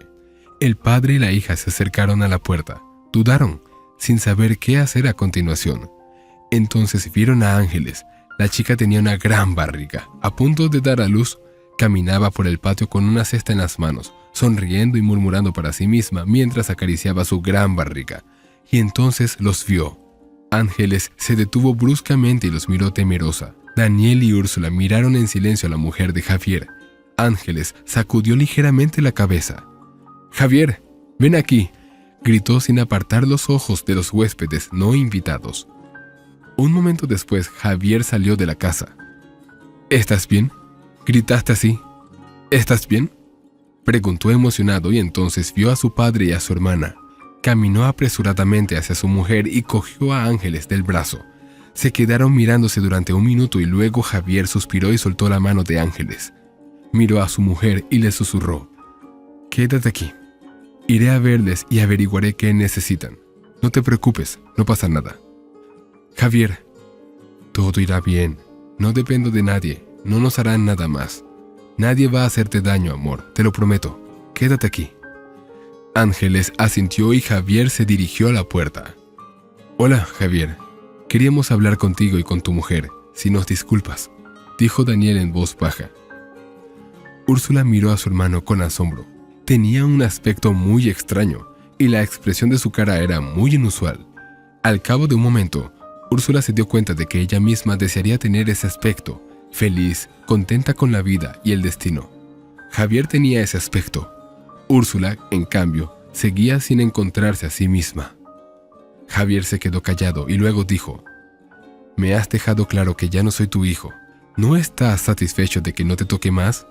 El padre y la hija se acercaron a la puerta. Dudaron, sin saber qué hacer a continuación. Entonces vieron a Ángeles. La chica tenía una gran barriga. A punto de dar a luz, caminaba por el patio con una cesta en las manos, sonriendo y murmurando para sí misma mientras acariciaba su gran barriga. Y entonces los vio. Ángeles se detuvo bruscamente y los miró temerosa. Daniel y Úrsula miraron en silencio a la mujer de Javier. Ángeles sacudió ligeramente la cabeza. «Javier, ven aquí», gritó sin apartar los ojos de los huéspedes no invitados. Un momento después, Javier salió de la casa. «¿Estás bien?», gritaste así. «¿Estás bien?», preguntó emocionado y entonces vio a su padre y a su hermana. Caminó apresuradamente hacia su mujer y cogió a Ángeles del brazo. Se quedaron mirándose durante un minuto y luego Javier suspiró y soltó la mano de Ángeles. Miró a su mujer y le susurró: «Quédate aquí. Iré a verles y averiguaré qué necesitan. No te preocupes, no pasa nada». «Javier, todo irá bien. No dependo de nadie. No nos harán nada más. Nadie va a hacerte daño, amor, te lo prometo. Quédate aquí». Ángeles asintió y Javier se dirigió a la puerta. «Hola, Javier. Queríamos hablar contigo y con tu mujer, si nos disculpas», dijo Daniel en voz baja. Úrsula miró a su hermano con asombro. Tenía un aspecto muy extraño y la expresión de su cara era muy inusual. Al cabo de un momento, Úrsula se dio cuenta de que ella misma desearía tener ese aspecto, feliz, contenta con la vida y el destino. Javier tenía ese aspecto. Úrsula, en cambio, seguía sin encontrarse a sí misma. Javier se quedó callado y luego dijo: «Me has dejado claro que ya no soy tu hijo. ¿No estás satisfecho de que no te toque más?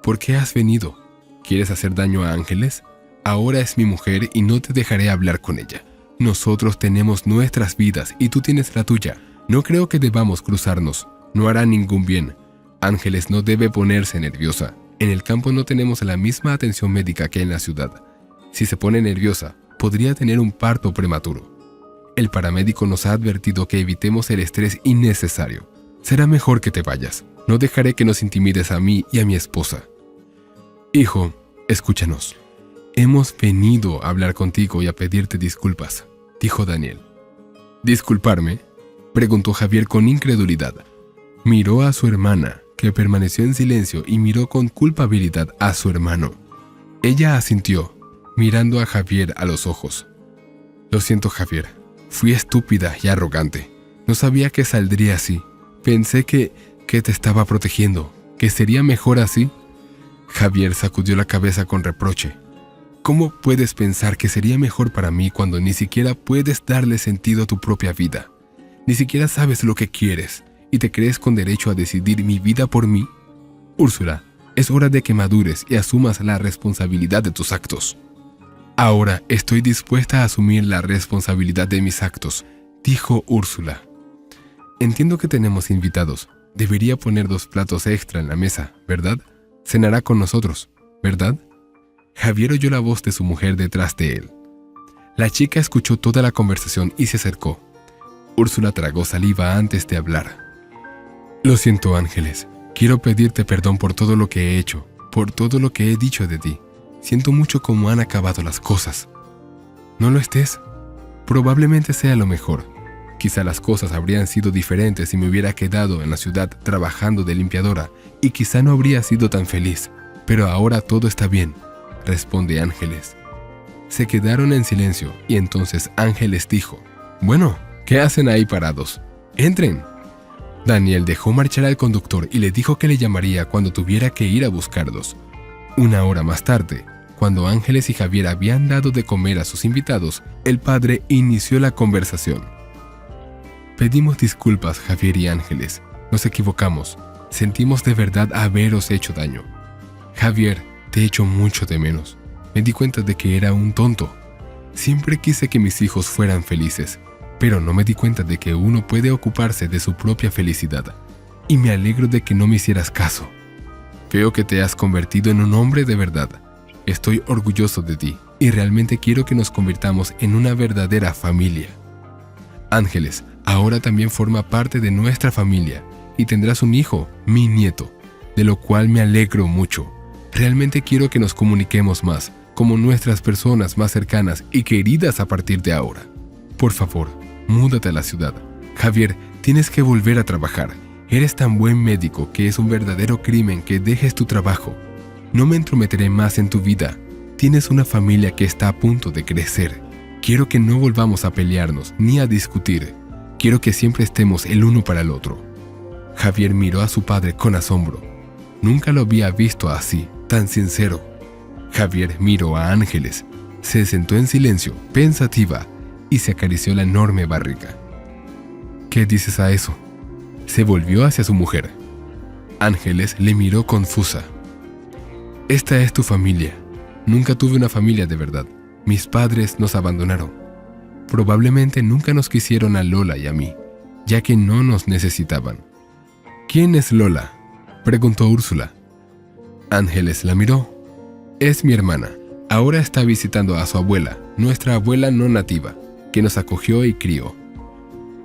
¿Por qué has venido? ¿Quieres hacer daño a Ángeles? Ahora es mi mujer y no te dejaré hablar con ella. Nosotros tenemos nuestras vidas y tú tienes la tuya. No creo que debamos cruzarnos. No hará ningún bien. Ángeles no debe ponerse nerviosa. En el campo no tenemos la misma atención médica que en la ciudad. Si se pone nerviosa, podría tener un parto prematuro. El paramédico nos ha advertido que evitemos el estrés innecesario. Será mejor que te vayas. No dejaré que nos intimides a mí y a mi esposa». «Hijo, escúchanos. Hemos venido a hablar contigo y a pedirte disculpas», dijo Daniel. «¿Disculparme?», preguntó Javier con incredulidad. Miró a su hermana, que permaneció en silencio, y miró con culpabilidad a su hermano. Ella asintió, mirando a Javier a los ojos. «Lo siento, Javier. Fui estúpida y arrogante. No sabía que saldría así. Pensé que te estaba protegiendo, que sería mejor así». Javier sacudió la cabeza con reproche. «¿Cómo puedes pensar que sería mejor para mí cuando ni siquiera puedes darle sentido a tu propia vida? Ni siquiera sabes lo que quieres y te crees con derecho a decidir mi vida por mí? Úrsula, es hora de que madures y asumas la responsabilidad de tus actos». «Ahora estoy dispuesta a asumir la responsabilidad de mis actos», dijo Úrsula. «Entiendo que tenemos invitados. Debería poner 2 platos extra en la mesa, ¿verdad? Cenará con nosotros, ¿verdad?» Javier oyó la voz de su mujer detrás de él. La chica escuchó toda la conversación y se acercó. Úrsula tragó saliva antes de hablar. «Lo siento, Ángeles. Quiero pedirte perdón por todo lo que he hecho, por todo lo que he dicho de ti. Siento mucho cómo han acabado las cosas». «No lo estés. Probablemente sea lo mejor. Quizá las cosas habrían sido diferentes si me hubiera quedado en la ciudad trabajando de limpiadora y quizá no habría sido tan feliz. Pero ahora todo está bien», responde Ángeles. Se quedaron en silencio y entonces Ángeles dijo: «Bueno, ¿qué hacen ahí parados? Entren». Daniel dejó marchar al conductor y le dijo que le llamaría cuando tuviera que ir a buscarlos. 1 hora más tarde, cuando Ángeles y Javier habían dado de comer a sus invitados, el padre inició la conversación. «Pedimos disculpas, Javier y Ángeles. Nos equivocamos. Sentimos de verdad haberos hecho daño. Javier, te echo mucho de menos. Me di cuenta de que era un tonto. Siempre quise que mis hijos fueran felices, pero no me di cuenta de que uno puede ocuparse de su propia felicidad. Y me alegro de que no me hicieras caso. Veo que te has convertido en un hombre de verdad. Estoy orgulloso de ti y realmente quiero que nos convirtamos en una verdadera familia. Ángeles ahora también forma parte de nuestra familia y tendrás un hijo, mi nieto, de lo cual me alegro mucho. Realmente quiero que nos comuniquemos más, como nuestras personas más cercanas y queridas a partir de ahora. Por favor, múdate a la ciudad. Javier, tienes que volver a trabajar. Eres tan buen médico que es un verdadero crimen que dejes tu trabajo. No me entrometeré más en tu vida. Tienes una familia que está a punto de crecer. Quiero que no volvamos a pelearnos ni a discutir. Quiero que siempre estemos el uno para el otro». Javier miró a su padre con asombro. Nunca lo había visto así, tan sincero. Javier miró a Ángeles, se sentó en silencio, pensativa, y se acarició la enorme barriga. «¿Qué dices a eso?». Se volvió hacia su mujer. Ángeles le miró confusa. «Esta es tu familia. Nunca tuve una familia de verdad. Mis padres nos abandonaron. Probablemente nunca nos quisieron a Lola y a mí, ya que no nos necesitaban. ¿Quién es Lola?, preguntó Úrsula. Ángeles la miró. Es mi hermana. Ahora está visitando a su abuela, nuestra abuela no nativa, que nos acogió y crió.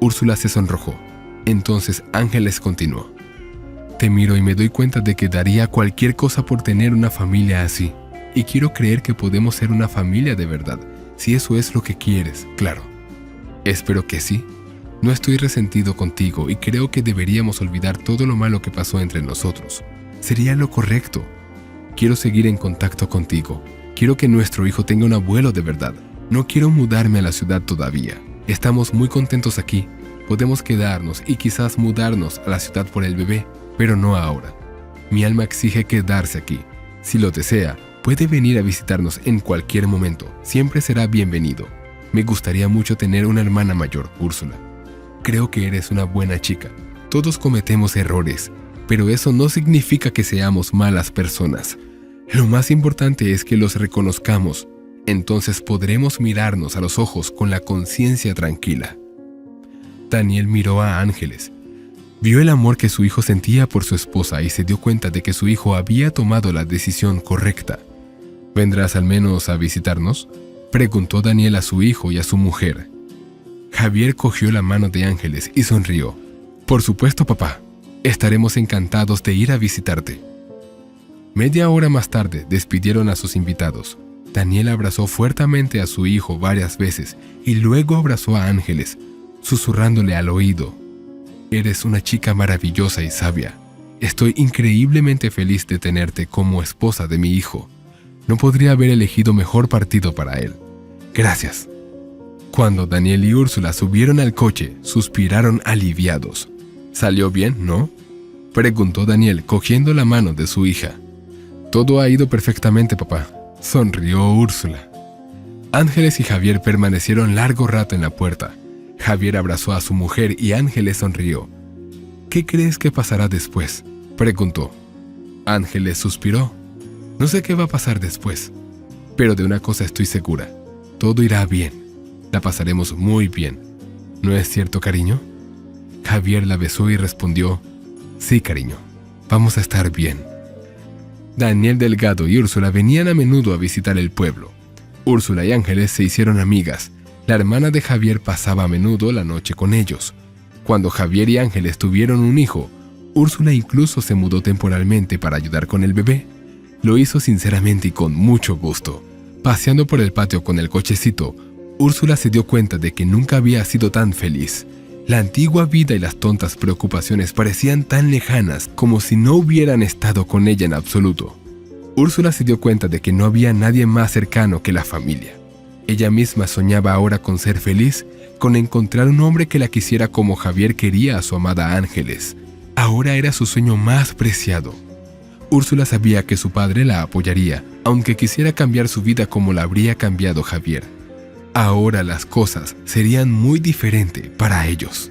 Úrsula se sonrojó. Entonces Ángeles continuó. Te miro y me doy cuenta de que daría cualquier cosa por tener una familia así. Y quiero creer que podemos ser una familia de verdad, si eso es lo que quieres, claro. Espero que sí. No estoy resentido contigo y creo que deberíamos olvidar todo lo malo que pasó entre nosotros. Sería lo correcto. Quiero seguir en contacto contigo. Quiero que nuestro hijo tenga un abuelo de verdad. No quiero mudarme a la ciudad todavía. Estamos muy contentos aquí. Podemos quedarnos y quizás mudarnos a la ciudad por el bebé, pero no ahora. Mi alma exige quedarse aquí. Si lo desea, puede venir a visitarnos en cualquier momento. Siempre será bienvenido. Me gustaría mucho tener una hermana mayor, Úrsula. Creo que eres una buena chica. Todos cometemos errores, pero eso no significa que seamos malas personas. Lo más importante es que los reconozcamos. Entonces podremos mirarnos a los ojos con la conciencia tranquila. Daniel miró a Ángeles. Vio el amor que su hijo sentía por su esposa y se dio cuenta de que su hijo había tomado la decisión correcta. ¿Vendrás al menos a visitarnos?, preguntó Daniel a su hijo y a su mujer. Javier cogió la mano de Ángeles y sonrió. Por supuesto, papá. Estaremos encantados de ir a visitarte. Media hora más tarde despidieron a sus invitados. Daniel abrazó fuertemente a su hijo varias veces y luego abrazó a Ángeles, susurrándole al oído. Eres una chica maravillosa y sabia. Estoy increíblemente feliz de tenerte como esposa de mi hijo. No podría haber elegido mejor partido para él. Gracias. Cuando Daniel y Úrsula subieron al coche, suspiraron aliviados. ¿Salió bien, no?, preguntó Daniel, cogiendo la mano de su hija. Todo ha ido perfectamente, papá, sonrió Úrsula. Ángeles y Javier permanecieron largo rato en la puerta. Javier abrazó a su mujer y Ángeles sonrió. ¿Qué crees que pasará después?, preguntó. Ángeles suspiró. No sé qué va a pasar después, pero de una cosa estoy segura. Todo irá bien. La pasaremos muy bien. ¿No es cierto, cariño? Javier la besó y respondió, sí, cariño, vamos a estar bien. Daniel Delgado y Úrsula venían a menudo a visitar el pueblo. Úrsula y Ángeles se hicieron amigas. La hermana de Javier pasaba a menudo la noche con ellos. Cuando Javier y Ángeles tuvieron un hijo, Úrsula incluso se mudó temporalmente para ayudar con el bebé. Lo hizo sinceramente y con mucho gusto. Paseando por el patio con el cochecito, Úrsula se dio cuenta de que nunca había sido tan feliz. La antigua vida y las tontas preocupaciones parecían tan lejanas como si no hubieran estado con ella en absoluto. Úrsula se dio cuenta de que no había nadie más cercano que la familia. Ella misma soñaba ahora con ser feliz, con encontrar un hombre que la quisiera como Javier quería a su amada Ángeles. Ahora era su sueño más preciado. Úrsula sabía que su padre la apoyaría, aunque quisiera cambiar su vida como la habría cambiado Javier. Ahora las cosas serían muy diferentes para ellos.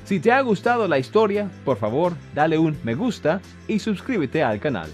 Si te ha gustado la historia, por favor, dale un me gusta y suscríbete al canal.